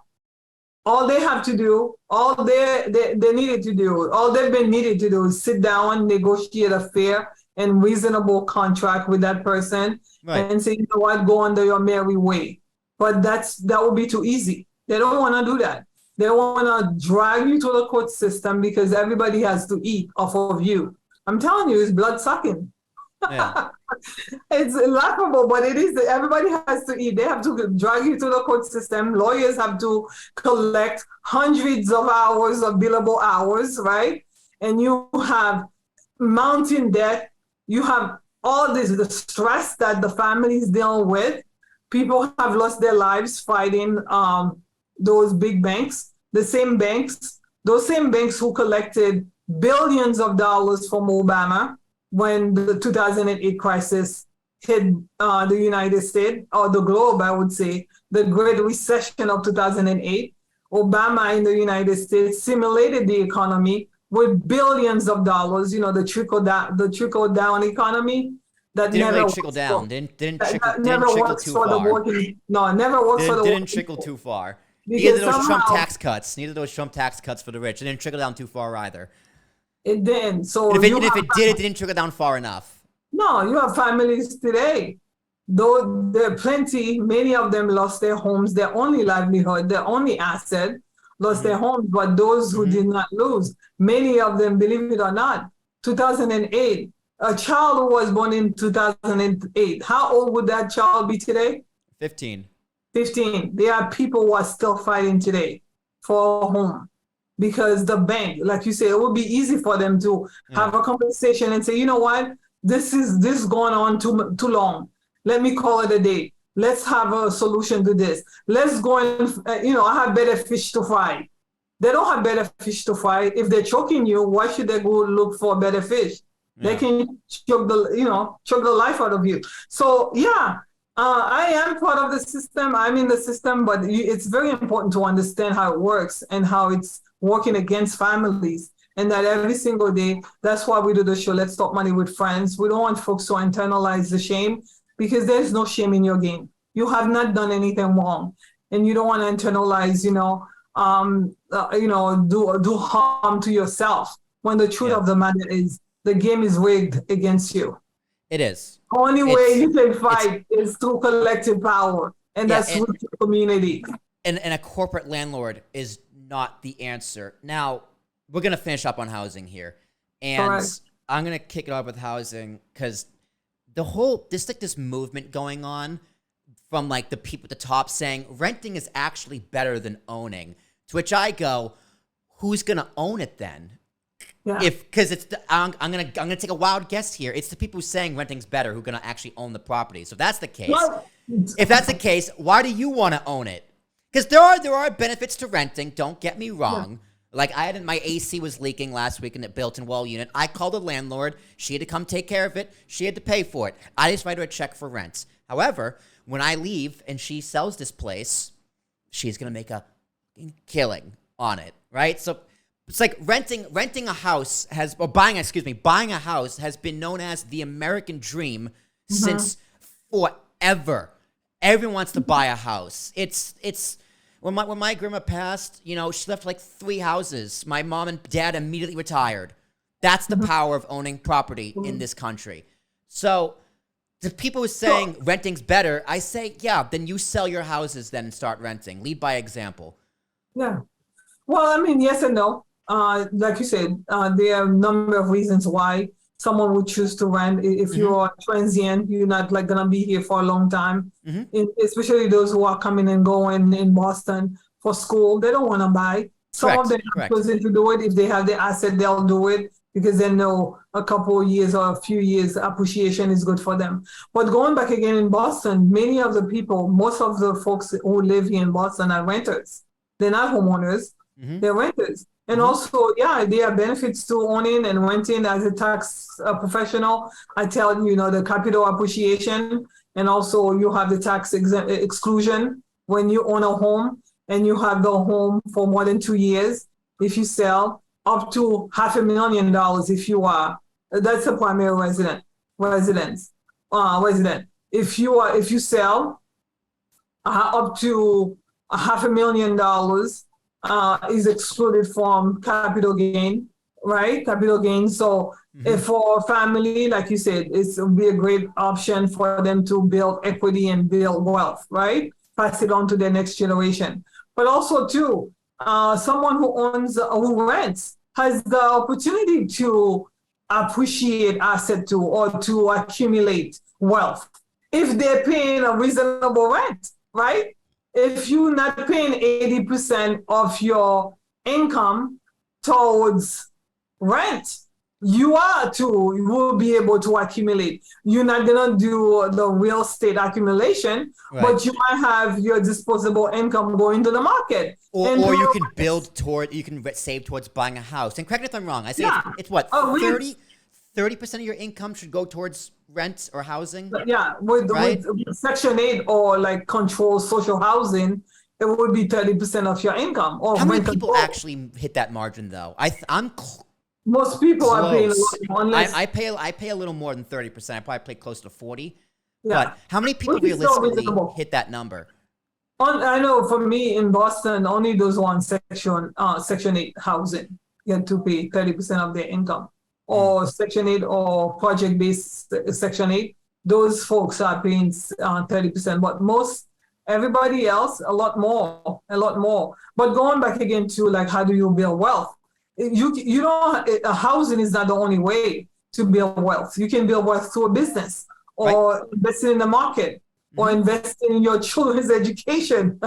All they have to do, all they needed to do, all they've been needed to do is sit down, negotiate a fair and reasonable contract with that person, and say, you know what, go under your merry way. But that would be too easy. They don't want to do that. They want to drag you to the court system because everybody has to eat off of you. I'm telling you, it's blood sucking. Yeah. It's laughable, but it is. Everybody has to eat. They have to drag you to the court system. Lawyers have to collect hundreds of hours of billable hours, right? And you have mounting debt. You have all this, the stress that the families deal with. People have lost their lives fighting those big banks, those same banks who collected billions of dollars from Obama when the 2008 crisis hit the United States, or the globe, I would say, the Great Recession of 2008. Obama in the United States simulated the economy with billions of dollars, the trickle down economy. That didn't never really trickle down. Didn't trickle too far. Never works for the didn't trickle too far. Neither those Trump tax cuts. Neither those Trump tax cuts for the rich. It didn't trickle down too far either. It didn't. So if it did, it didn't trickle down far enough. No, you have families today. Though there are plenty, many of them lost their homes, their only livelihood, their only asset, lost their homes. But those who did not lose, many of them, believe it or not, 2008, a child who was born in 2008, how old would that child be today? 15. There are people who are still fighting today for a home because the bank, like you say, it would be easy for them to have a conversation and say, you know what, this is going on too long. Let me call it a day. Let's have a solution to this. Let's go and, I have better fish to fry. They don't have better fish to fry. If they're choking you, why should they go look for better fish? Yeah. They can choke the life out of you. So I am part of the system. I'm in the system, but it's very important to understand how it works and how it's working against families. And that every single day, that's why we do the show, Let's Talk Money with Friends. We don't want folks to internalize the shame, because there's no shame in your game. You have not done anything wrong, and you don't want to internalize, do harm to yourself, when the truth of the matter is the game is rigged against you. It is. Only way you can fight is through collective power, and that's with the community. And a corporate landlord is not the answer. Now, we're going to finish up on housing here. And I'm going to kick it off with housing, because there's like this movement going on from like the people at the top saying renting is actually better than owning. To which I go, who's going to own it then? Yeah. Because I'm gonna take a wild guess here. It's the people saying renting's better who are gonna actually own the property. So if that's the case, why do you want to own it? Because there are benefits to renting. Don't get me wrong. Yeah. Like my AC was leaking last week in the built-in wall unit. I called the landlord. She had to come take care of it. She had to pay for it. I just write her a check for rent. However, when I leave and she sells this place, she's gonna make a killing on it, right? So it's like renting a house buying a house has been known as the American dream since forever. Everyone wants to buy a house. It's when my grandma passed, she left like 3 houses. My mom and dad immediately retired. That's the power of owning property in this country. So the people who are saying renting's better, I say, then you sell your houses then and start renting. Lead by example. Yeah. Well, I mean, yes and no. Like you said, there are a number of reasons why someone would choose to rent. If you're transient, you're not like gonna be here for a long time. Especially those who are coming and going in Boston for school, they don't want to buy. Some of them are choosing to do it. If they have the asset, they'll do it because they know a couple of years or a few years appreciation is good for them. But going back again in Boston, many of the people, most of the folks who live here in Boston are renters. They're not homeowners. They're renters. And also, there are benefits to owning and renting as a tax professional. I tell you, the capital appreciation, and also you have the tax exclusion when you own a home and you have the home for more than 2 years. If you sell, up to $500,000 if you are, that's a primary resident. If you sell up to $500,000. Is excluded from capital gain, right? Capital gain. So if for a family, like you said, it would be a great option for them to build equity and build wealth, right? Pass it on to their next generation. But also too, someone who rents has the opportunity to appreciate asset too, or to accumulate wealth if they're paying a reasonable rent, right? If you're not paying 80% of your income towards rent, you will be able to accumulate. You're not going to do the real estate accumulation, but you might have your disposable income going to the market. Or you can save towards buying a house. And correct me if I'm wrong. I say it's what, 30% of your income should go towards rent or housing? Yeah, with Section 8 or like controlled social housing, it would be 30% of your income. Or how many people actually hit that margin though? Most people are paying unless I pay a little more than 30%. I probably pay close to 40. Yeah. But how many people realistically hit that number? I know for me in Boston, only those who are on Section 8 housing get to pay 30% of their income. Or Section 8 or project-based Section 8, those folks are paying 30%. But everybody else, a lot more. But going back again to like, how do you build wealth? Housing is not the only way to build wealth. You can build wealth through a business or investing in the market or investing in your children's education.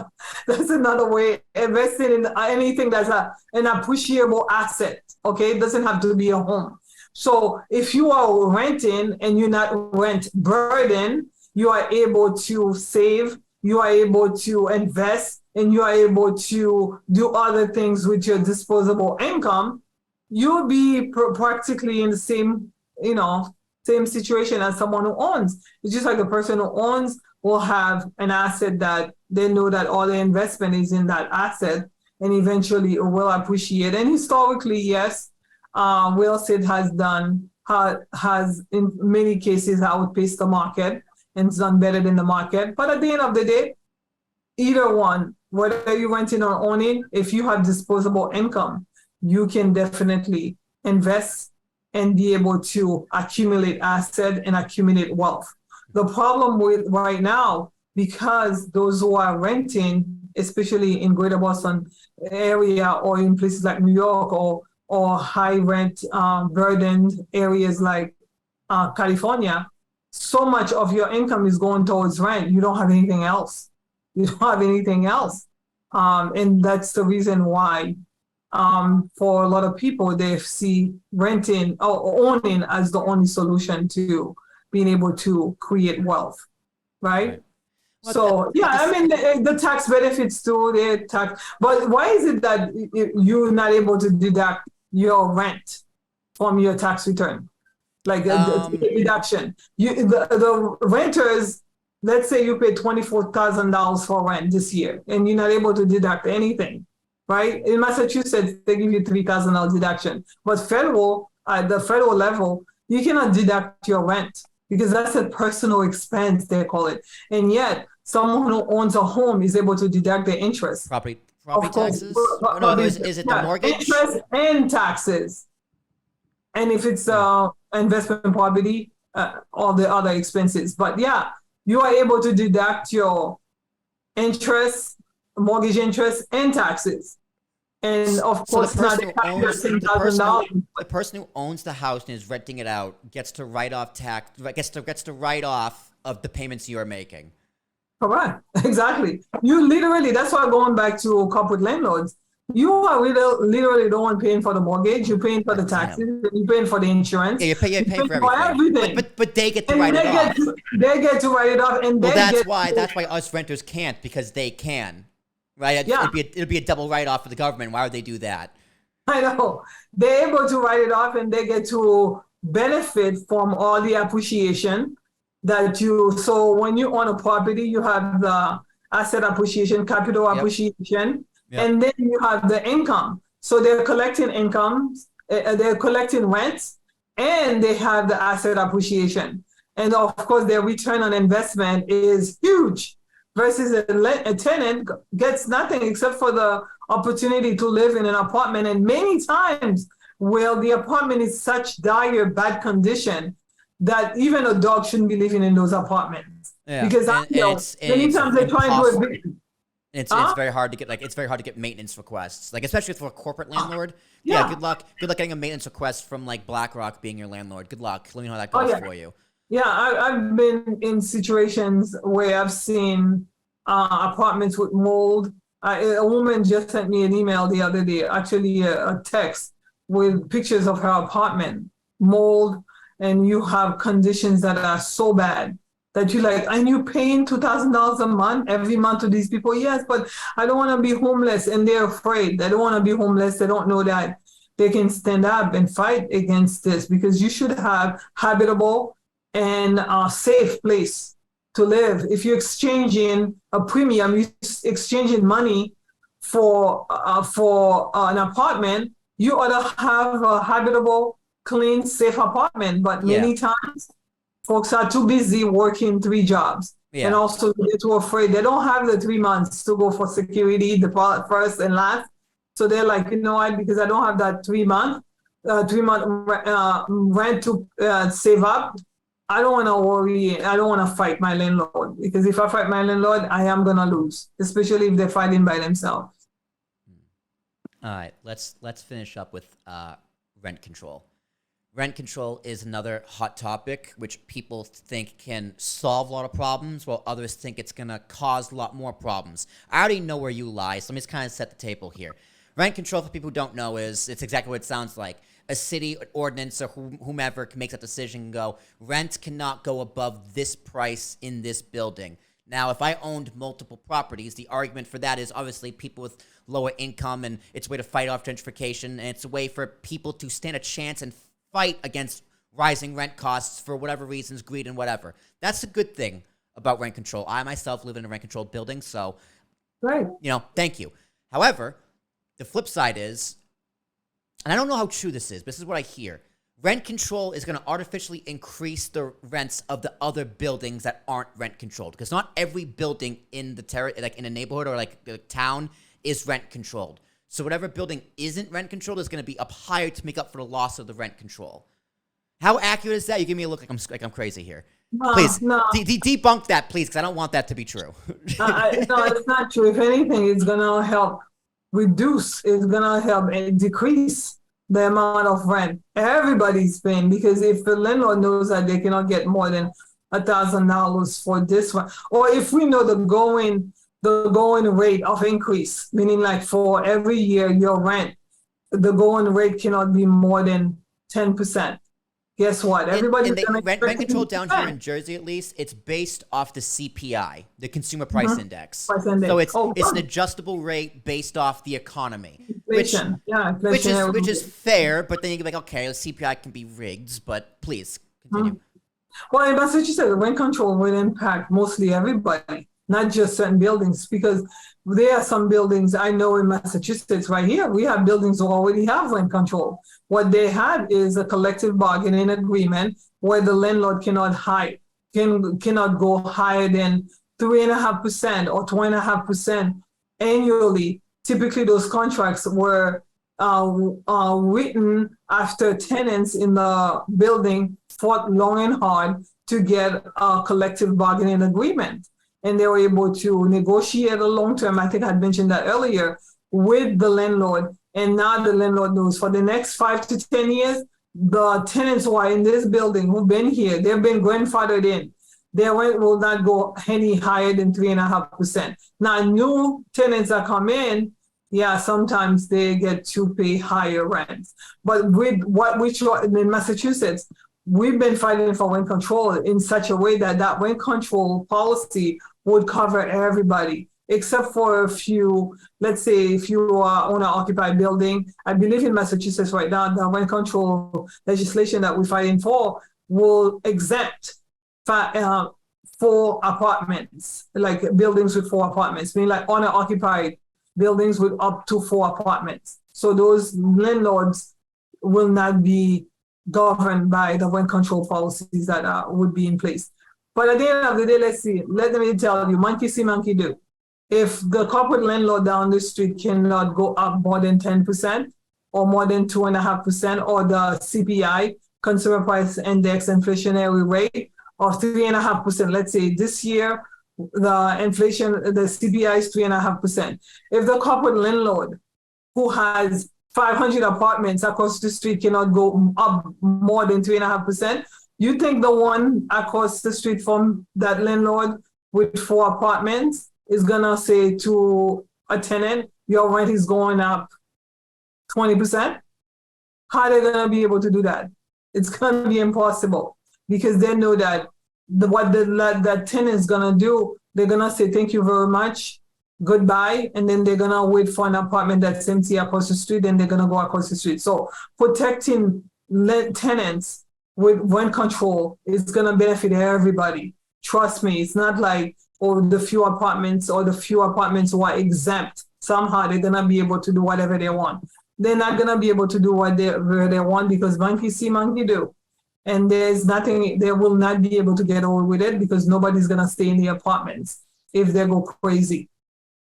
That's another way. Investing in anything that's an appreciable asset. Okay, it doesn't have to be a home. So if you are renting and you're not rent burden, you are able to save, you are able to invest, and you are able to do other things with your disposable income. You'll be practically in the same situation as someone who owns. It's just like the person who owns will have an asset that they know that all the investment is in that asset, and eventually it will appreciate. And historically, yes, real estate has in many cases outpaced the market and it's done better than the market. But at the end of the day, either one, whether you're renting or owning, if you have disposable income, you can definitely invest and be able to accumulate asset and accumulate wealth. The problem with right now, because those who are renting, especially in Greater Boston area or in places like New York or high rent burdened areas like California, so much of your income is going towards rent. You don't have anything else. You don't have anything else. And that's the reason why for a lot of people, they see renting or owning as the only solution to being able to create wealth, right? So yeah, I mean the tax benefits too, the tax. But why is it that you're not able to deduct your rent from your tax return, like the deduction? The renters, let's say you pay $24,000 for rent this year, and you're not able to deduct anything, right? In Massachusetts, they give you $3,000 deduction, but at the federal level, you cannot deduct your rent because that's a personal expense, they call it, and yet someone who owns a home is able to deduct the interest. Property taxes? No, is it the mortgage? Interest and taxes. And if it's investment property, all the other expenses. But yeah, you are able to deduct your interest, mortgage interest, and taxes. And of course, the person who owns the house and is renting it out gets to write off gets to write off of the payments you are making. Correct. Exactly. You literally, that's why going back to corporate landlords, you are literally the one paying for the mortgage, you're paying for the taxes, you're paying for the insurance. Yeah, you're paying for everything. But they get to write it off. They get to write it off. And that's why us renters can't, because they can. Right? Yeah. It'd be a double write-off for the government. Why would they do that? I know. They're able to write it off and they get to benefit from all the appreciation so when you own a property, you have the asset appreciation, capital appreciation, and then you have the income. So they're collecting incomes, they're collecting rents, and they have the asset appreciation. And of course, their return on investment is huge versus a tenant gets nothing except for the opportunity to live in an apartment. And many times, the apartment is such dire, bad condition that even a dog shouldn't be living in those apartments. Yeah. Because many times they're trying to evict. It's very hard to get maintenance requests, like especially for a corporate landlord. Yeah. Good luck getting a maintenance request from like BlackRock being your landlord. Good luck. Let me know how that goes for you. Yeah, I've been in situations where I've seen apartments with mold. A woman just sent me an email the other day, actually a text with pictures of her apartment, mold, and you have conditions that are so bad that you're like, and you're paying $2,000 a month every month to these people. Yes, but I don't want to be homeless, and they're afraid. They don't want to be homeless. They don't know that they can stand up and fight against this, because you should have habitable and a safe place to live. If you're exchanging a premium, you're exchanging money for an apartment, you ought to have a habitable, clean, safe apartment. But many times, folks are too busy working 3 jobs. Yeah. And also they're too afraid. They don't have the 3 months to go for security, the first and last. So they're like, you know what, because I don't have that 3-month rent to save up, I don't want to worry. I don't want to fight my landlord, because if I fight my landlord, I am going to lose, especially if they're fighting by themselves. All right, let's finish up with rent control. Rent control is another hot topic, which people think can solve a lot of problems, while others think it's going to cause a lot more problems. I already know where you lie, so let me just kind of set the table here. Rent control, for people who don't know, it's exactly what it sounds like. A city ordinance or whomever can make that decision and go, rent cannot go above this price in this building. Now, if I owned multiple properties, the argument for that is obviously people with lower income, and it's a way to fight off gentrification, and it's a way for people to stand a chance and fight against rising rent costs for whatever reasons, greed and whatever. That's a good thing about rent control. I myself live in a rent-controlled building, so, right. Thank you. However, the flip side is and I don't know how true this is, but this is what I hear. Rent control is going to artificially increase the rents of the other buildings that aren't rent controlled, because not every building in the like in a neighborhood or like the town is rent controlled. So whatever building isn't rent controlled is going to be up higher to make up for the loss of the rent control. How accurate is that? You give me a look like I'm crazy here. Please, no. Debunk that, please, because I don't want that to be true. No, it's not true. If anything, it's gonna help reduce. It's gonna help decrease the amount of rent everybody's paying, because if the landlord knows that they cannot get more than $1,000 for this one, or if we know the going rate of increase, meaning like for every year your rent, the going rate cannot be more than 10%. Guess what? Everybody's rent control down here in Jersey, at least, it's based off the CPI, the Consumer Price Index. So it's an adjustable rate based off the economy, which is fair. But then you can be like, okay, the CPI can be rigged, but please continue. Well, in Massachusetts, rent control will impact mostly everybody, not just certain buildings, because there are some buildings I know in Massachusetts right here, we have buildings who already have rent control. What they have is a collective bargaining agreement where the landlord cannot go higher than 3.5% or 2.5% annually. Typically, those contracts were written after tenants in the building fought long and hard to get a collective bargaining agreement. And they were able to negotiate a long-term, I think I had mentioned that earlier, with the landlord. And now the landlord knows for the next 5 to 10 years, the tenants who are in this building who've been here, they've been grandfathered in. Their rent will not go any higher than 3.5%. Now, new tenants that come in, yeah, sometimes they get to pay higher rents. But with what we saw in Massachusetts, we've been fighting for rent control in such a way that rent control policy would cover everybody, except for a few. Let's say if you are on an occupied building, I believe in Massachusetts right now, the rent control legislation that we're fighting for will exempt 4 apartments, like buildings with 4 apartments, meaning like owner-occupied buildings with up to 4 apartments. So those landlords will not be governed by the rent control policies that would be in place. But at the end of the day, let me tell you, monkey see, monkey do. If the corporate landlord down the street cannot go up more than 10% or more than 2.5%, or the CPI, Consumer Price Index inflationary rate of 3.5%, let's say this year, the CPI is 3.5%. If the corporate landlord who has 500 apartments across the street cannot go up more than 3.5%, you think the one across the street from that landlord with 4 apartments is gonna say to a tenant, your rent is going up 20%? How are they gonna be able to do that? It's gonna be impossible, because they know that that tenant is gonna do, they're gonna say thank you very much, goodbye, and then they're gonna wait for an apartment that's empty across the street, and they're gonna go across the street. So protecting tenants with rent control is gonna benefit everybody. Trust me, it's not like the few apartments who are exempt. Somehow they're gonna be able to do whatever they want. They're not gonna be able to do whatever they want, because monkey see, monkey do. And there's nothing, they will not be able to get away with it, because nobody's gonna stay in the apartments if they go crazy.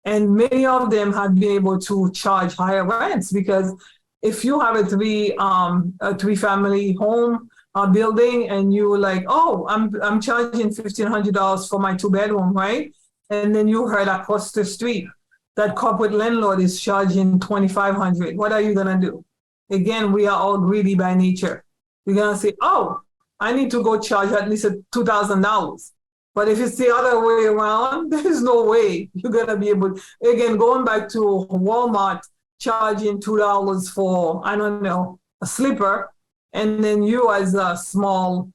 And many of them have been able to charge higher rents, because if you have a 3-family home building, and you're like, oh, I'm charging $1,500 for my 2-bedroom, right? And then you heard across the street that corporate landlord is charging $2,500. What are you gonna do? Again, we are all greedy by nature. We're gonna say, oh, I need to go charge at least $2,000. But if it's the other way around, there's no way you're gonna be able. Again, going back to Walmart charging $2 for, I don't know, a slipper, and then you as a small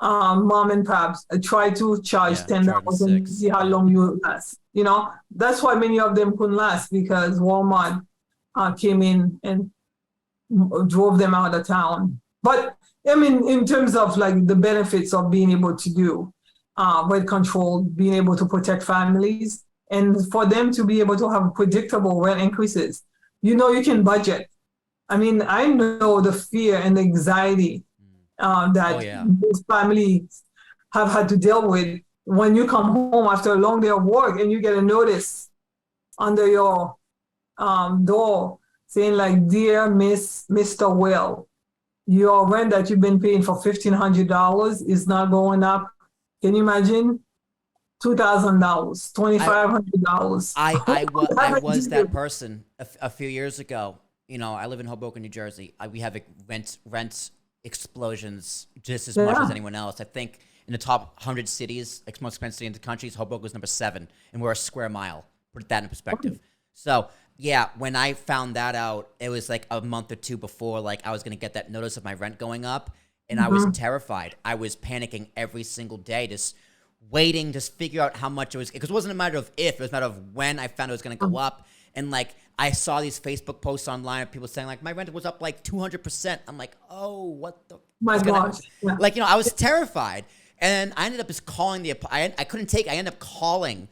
mom and pops try to charge $10 and see how long you last. You know, that's why many of them couldn't last, because Walmart came in and drove them out of town. But I mean, in terms of like the benefits of being able to do rent control, being able to protect families, and for them to be able to have predictable rent increases, you know, you can budget. I mean, I know the fear and the anxiety Oh that yeah. these families have had to deal with when you come home after a long day of work and you get a notice under your door saying like, "Dear Mr. Will, your rent that you've been paying for $1,500 is not going up." Can you imagine? $2,000, I $2,500. I was that person a few years ago. You know, I live in Hoboken, New Jersey. We have rent explosions just as much as Yeah. anyone else. I think in the top 100 cities, like most expensive city in the country, Hoboken was number 7, and we're a square mile. Put that in perspective. So yeah, when I found that out, it was like a month or two before, like I was gonna get that notice of my rent going up, and I was Mhm. terrified. I was panicking every single day, just waiting to figure out how much it was, because it wasn't a matter of if, it was a matter of when I found it was going to go up. And like I saw these Facebook posts online of people saying like my rent was up like 200%. I'm like, oh, what the My is gonna, gosh. Yeah. like, you know, I was terrified. And I ended up just calling I couldn't take, I ended up calling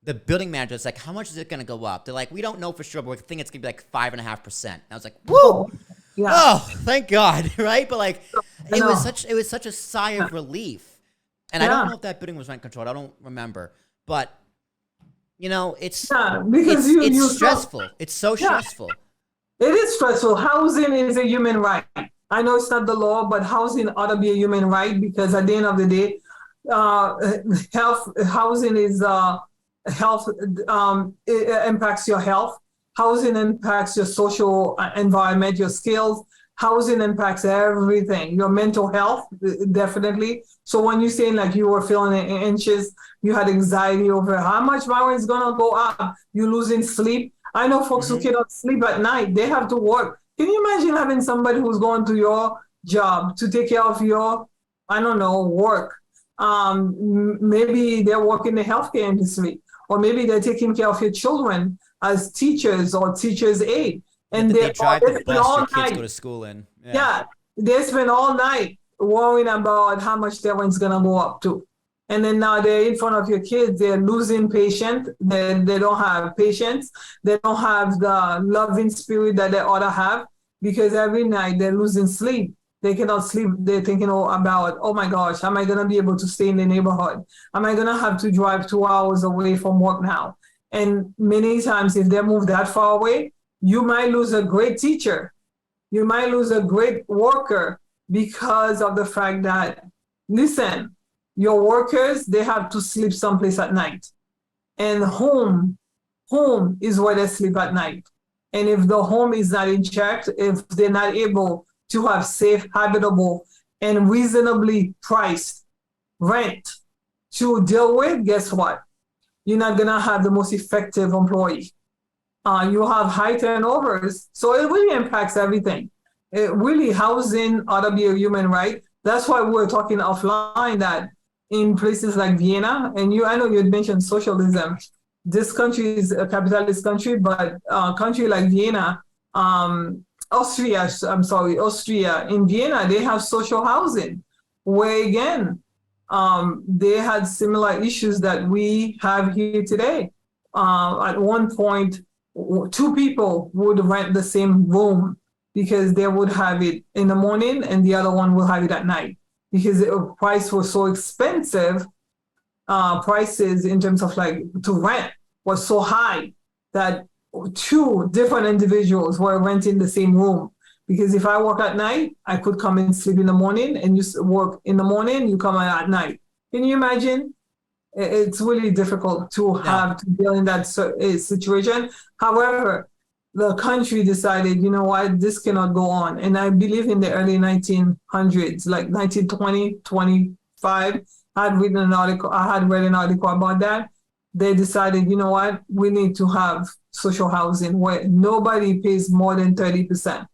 the building manager. It's like, how much is it going to go up? They're like, we don't know for sure, but we think it's going to be like 5.5%. And I was like, woo, Oh, yeah. oh, thank God. Right. But like, I it was know. such a sigh of relief. And I don't Yeah. know if that building was rent controlled. I don't remember. But you know, Yeah. Because you it's saw, stressful. It's so yeah, stressful. it is stressful. Housing is a human right. I know it's not the law, but housing ought to be a human right because at the end of the day, uh, housing is health. It impacts your health. Housing impacts your social environment, your skills. Housing impacts everything. Your mental health, definitely. So when you're saying like you were feeling anxious, you had anxiety over how much my rent is gonna go up, you're losing sleep. I know folks who Hmm. cannot sleep at night. They have to work. Can you imagine having somebody who's going to your job to take care of your, I don't know, work? Maybe they're working in the healthcare industry, or maybe they're taking care of your children as teachers or teachers' aid. Yeah, And that they drive the they spend bus your all kids go night, to school in. Yeah. yeah, they spend all night worrying about how much their rent's gonna go up to. And then now they're in front of your kids, they're losing patience, they don't have patience, they don't have the loving spirit that they ought to have because every night they're losing sleep. They cannot sleep. They're thinking about, oh my gosh, am I gonna be able to stay in the neighborhood? Am I gonna have to drive 2 hours away from work now? And many times, if they move that far away, you might lose a great teacher. You might lose a great worker because of the fact that, listen, your workers, they have to sleep someplace at night. And home is where they sleep at night. And if the home is not in check, if they're not able to have safe, habitable, and reasonably priced rent to deal with, guess what? You're not gonna have the most effective employee. You have high turnovers, so it really impacts everything. It really, housing ought to be a human right. That's why we were talking offline that in places like Vienna, and I know you had mentioned socialism. This country is a capitalist country, but a country like Vienna, Austria, in Vienna, they have social housing, where again, they had similar issues that we have here today. At one point, 2 people would rent the same room because they would have it in the morning and the other one will have it at night because the price was so expensive. Prices in terms of like to rent was so high that 2 different individuals were renting the same room. Because if I work at night, I could come and sleep in the morning, and you work in the morning, you come out at night. Can you imagine? It's really difficult to No. have to deal in that situation. However, the country decided, you know what, this cannot go on. And I believe in the early 1900s, like 1920, 25, I had read an article about that. They decided, you know what, we need to have social housing where nobody pays more than 30%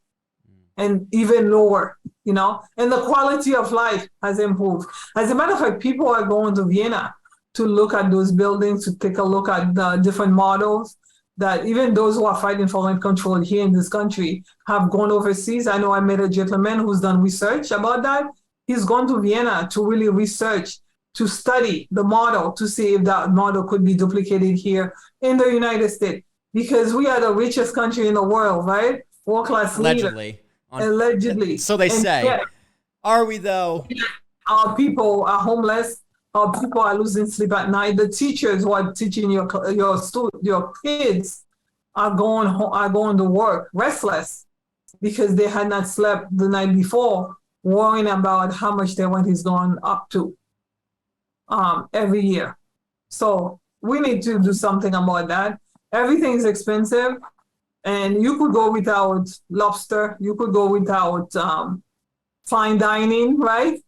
and even lower, and the quality of life has improved. As a matter of fact, people are going to Vienna to look at those buildings, to take a look at the different models that even those who are fighting for rent control here in this country have gone overseas. I know I met a gentleman who's done research about that. He's gone to Vienna to really research, to study the model, to see if that model could be duplicated here in the United States, because we are the richest country in the world, right? world-class leader, Allegedly. allegedly. So they And say. yet, Are we though? our people are homeless. Our people are losing sleep at night. The teachers who are teaching your kids are going to work restless because they had not slept the night before, worrying about how much their rent is going up to every year. So we need to do something about that. Everything is expensive, and you could go without lobster. You could go without fine dining, right?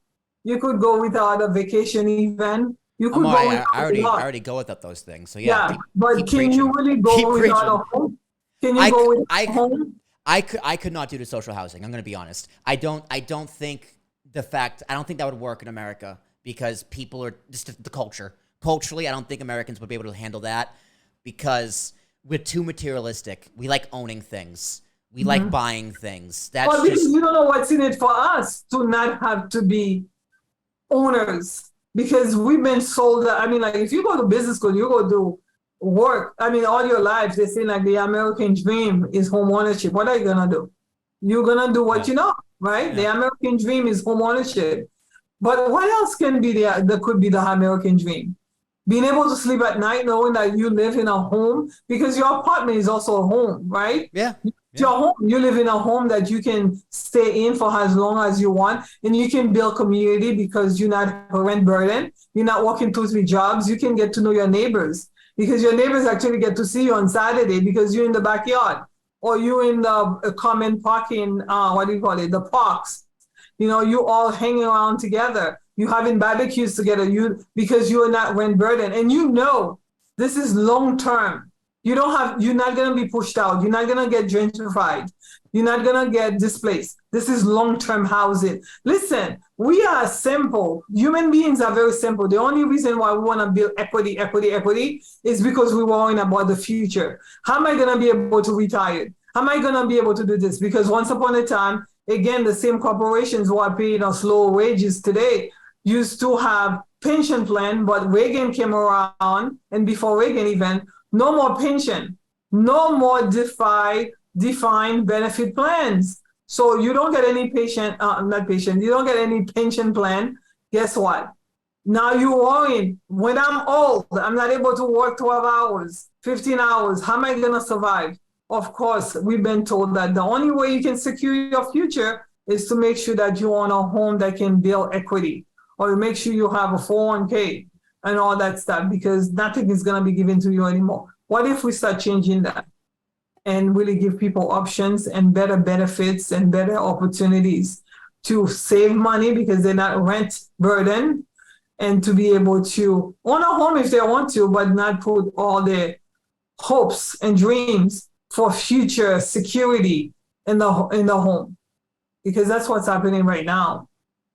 You could go without a vacation event. You could go without I already go without those things. So yeah, but keep can preaching. you really Keep go without preaching. a home? Can you go without I, a home? I could not do the social housing. I'm going to be honest. I don't think I don't think that would work in America because people are just the culture. Culturally, I don't think Americans would be able to handle that because we're too materialistic. We like owning things. We like buying things. That's Well, just you don't know what's in it for us to not have to be owners because we've been sold. I mean, like if you go to business school, you go do work. I mean, all your life they say like the American dream is home ownership. What are you gonna do? You're gonna do what you know, right? The American dream is home ownership. But what else can be there that could be the American dream? Being able to sleep at night knowing that you live in a home because your apartment is also a home, right? yeah. It's your home. You live in a home that you can stay in for as long as you want, and you can build community because you're not a rent burden. You're not working 2-3 jobs. You can get to know your neighbors because your neighbors actually get to see you on Saturday because you're in the backyard or you're in the common parking, the parks. You know, you all hanging around together. You having barbecues together. Because you are not rent burden, and you know this is long term. You're not gonna be pushed out. You're not gonna get gentrified. You're not gonna get displaced. This is long-term housing. Listen, we are simple. Human beings are very simple. The only reason why we want to build equity is because we're worrying about the future. How am I gonna be able to retire? How am I gonna be able to do this? Because once upon a time, again, the same corporations who are paying us low wages today used to have pension plan, but Reagan came around, and before Reagan even, no more pension, no more defined benefit plans. So you don't get any you don't get any pension plan. Guess what? Now you're worrying, when I'm old, I'm not able to work 12 hours, 15 hours. How am I going to survive? Of course, we've been told that the only way you can secure your future is to make sure that you own a home that can build equity, or make sure you have a 401k and all that stuff, because nothing is going to be given to you anymore. What if we start changing that and really give people options and better benefits and better opportunities to save money because they're not rent burdened, and to be able to own a home if they want to, but not put all their hopes and dreams for future security in the home, because that's what's happening right now.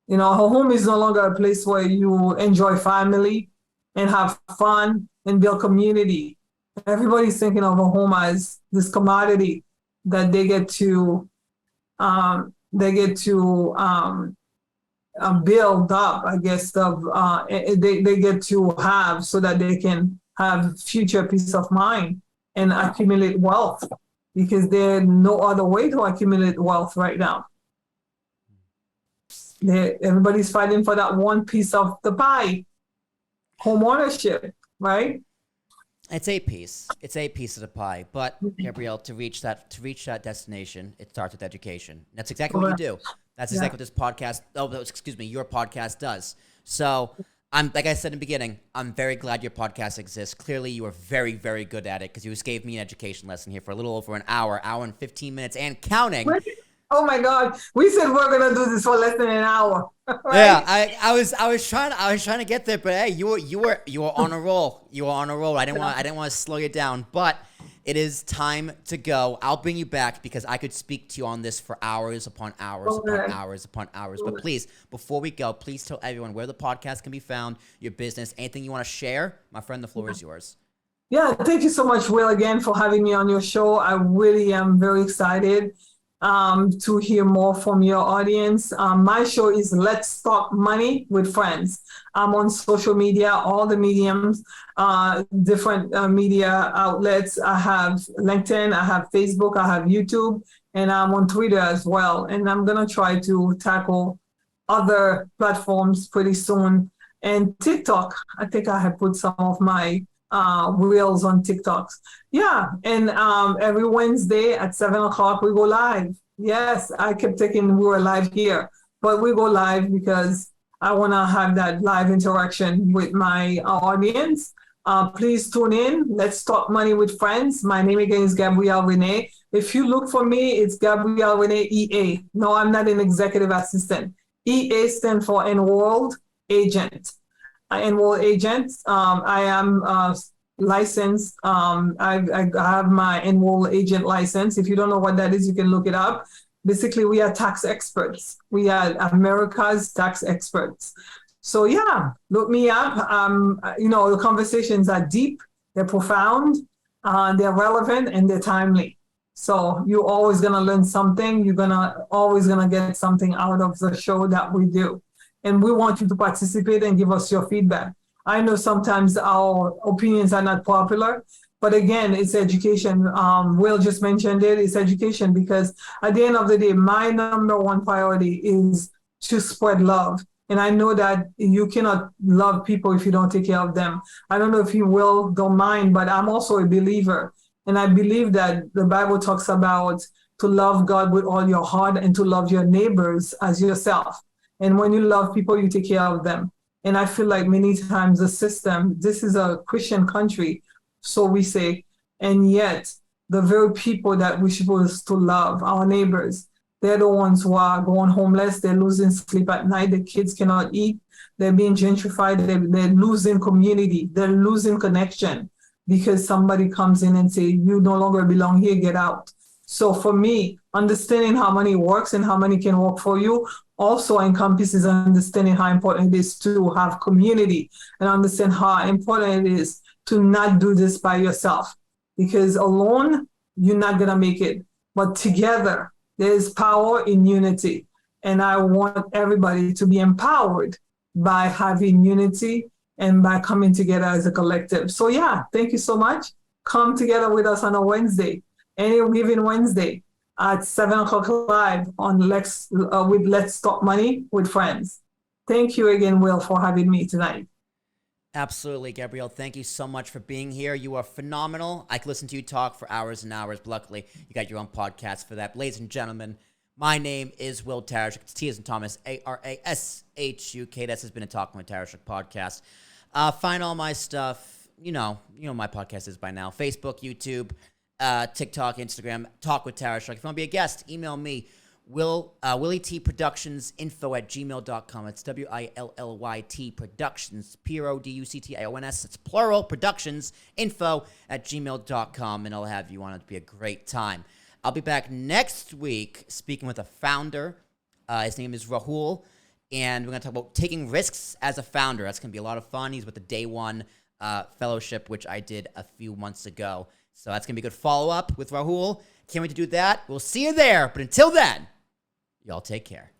You know, a home is no longer a place where you enjoy family and have fun and build community. Everybody's thinking of a home as this commodity that they get to build up, I guess, they get to have so that they can have future peace of mind and accumulate wealth, because there's no other way to accumulate wealth right now. Everybody's fighting for that one piece of the pie, home ownership, right? It's a piece. It's a piece of the pie. But Gabrielle, to reach that destination, it starts with education. That's exactly what you do. That's exactly what this podcast. Your podcast does. So like I said in the beginning, I'm very glad your podcast exists. Clearly, you are very, very good at it, because you just gave me an education lesson here for a little over an hour and 15 minutes and counting. Oh my God! We said we're gonna do this for less than an hour. Right? Yeah, I was trying to get there, but hey, you were on a roll. You were on a roll. I didn't want to slow you down, but it is time to go. I'll bring you back because I could speak to you on this for hours upon hours upon hours upon hours. But please, before we go, please tell everyone where the podcast can be found, your business, anything you want to share. My friend, the floor is yours. Yeah, thank you so much, Will, again for having me on your show. I really am very excited. to hear more from your audience. My show is Let's Talk Money with Friends. I'm on social media, all the mediums, different media outlets. I have LinkedIn, I have Facebook, I have YouTube, and I'm on Twitter as well. And I'm going to try to tackle other platforms pretty soon. And TikTok, I think I have put some of my reels on TikToks. Yeah, and every Wednesday at 7 o'clock we go live. Yes, I kept thinking we were live here, but we go live because I want to have that live interaction with my audience. Please tune in. Let's talk money with friends. My name again is Gabrielle Rene. If you look for me, it's Gabrielle Rene EA. No, I'm not an executive assistant. EA stands for Enrolled Agent. Enrolled Agent. I am licensed. I have my Enrolled Agent license. If you don't know what that is, you can look it up. Basically, we are tax experts. We are America's tax experts. So yeah, look me up. The conversations are deep, they're profound, they're relevant, and they're timely. So you're always gonna learn something. You're always gonna get something out of the show that we do. And we want you to participate and give us your feedback. I know sometimes our opinions are not popular, but again, it's education. Will just mentioned it, it's education, because at the end of the day, my number one priority is to spread love. And I know that you cannot love people if you don't take care of them. I don't know if you will, don't mind, but I'm also a believer. And I believe that the Bible talks about to love God with all your heart and to love your neighbors as yourself. And when you love people, you take care of them. And I feel like many times the system, this is a Christian country, so we say, and yet the very people that we're supposed to love, our neighbors, they're the ones who are going homeless. They're losing sleep at night. The kids cannot eat. They're being gentrified. They're losing community. They're losing connection because somebody comes in and say, you no longer belong here, get out. So for me, understanding how money works and how money can work for you also encompasses understanding how important it is to have community and understand how important it is to not do this by yourself. Because alone, you're not going to make it. But together, there's power in unity. And I want everybody to be empowered by having unity and by coming together as a collective. So yeah, thank you so much. Come together with us on a Wednesday, any given Wednesday at 7 o'clock live on with Let's Talk Money with Friends. Thank you again, Will, for having me tonight. Absolutely, Gabrielle. Thank you so much for being here. You are phenomenal. I could listen to you talk for hours and hours, but luckily you got your own podcast for that. Ladies and gentlemen, my name is Will Tarashuk. It's T as in Thomas, Arashuk. This has been a Talking with Tarashuk podcast. Find all my stuff. You know my podcast is by now. Facebook, YouTube, TikTok, Instagram, Talk with Tarashuk. If you want to be a guest, email me, WillieTProductionsinfo@gmail.com. It's WILLYT Productions, PRODUCTIONS. It's plural, productionsinfo@gmail.com, and I'll have you on. It'll be a great time. I'll be back next week speaking with a founder. His name is Rahul, and we're going to talk about taking risks as a founder. That's going to be a lot of fun. He's with the Day One Fellowship, which I did a few months ago. So that's going to be a good follow-up with Rahul. Can't wait to do that. We'll see you there. But until then, y'all take care.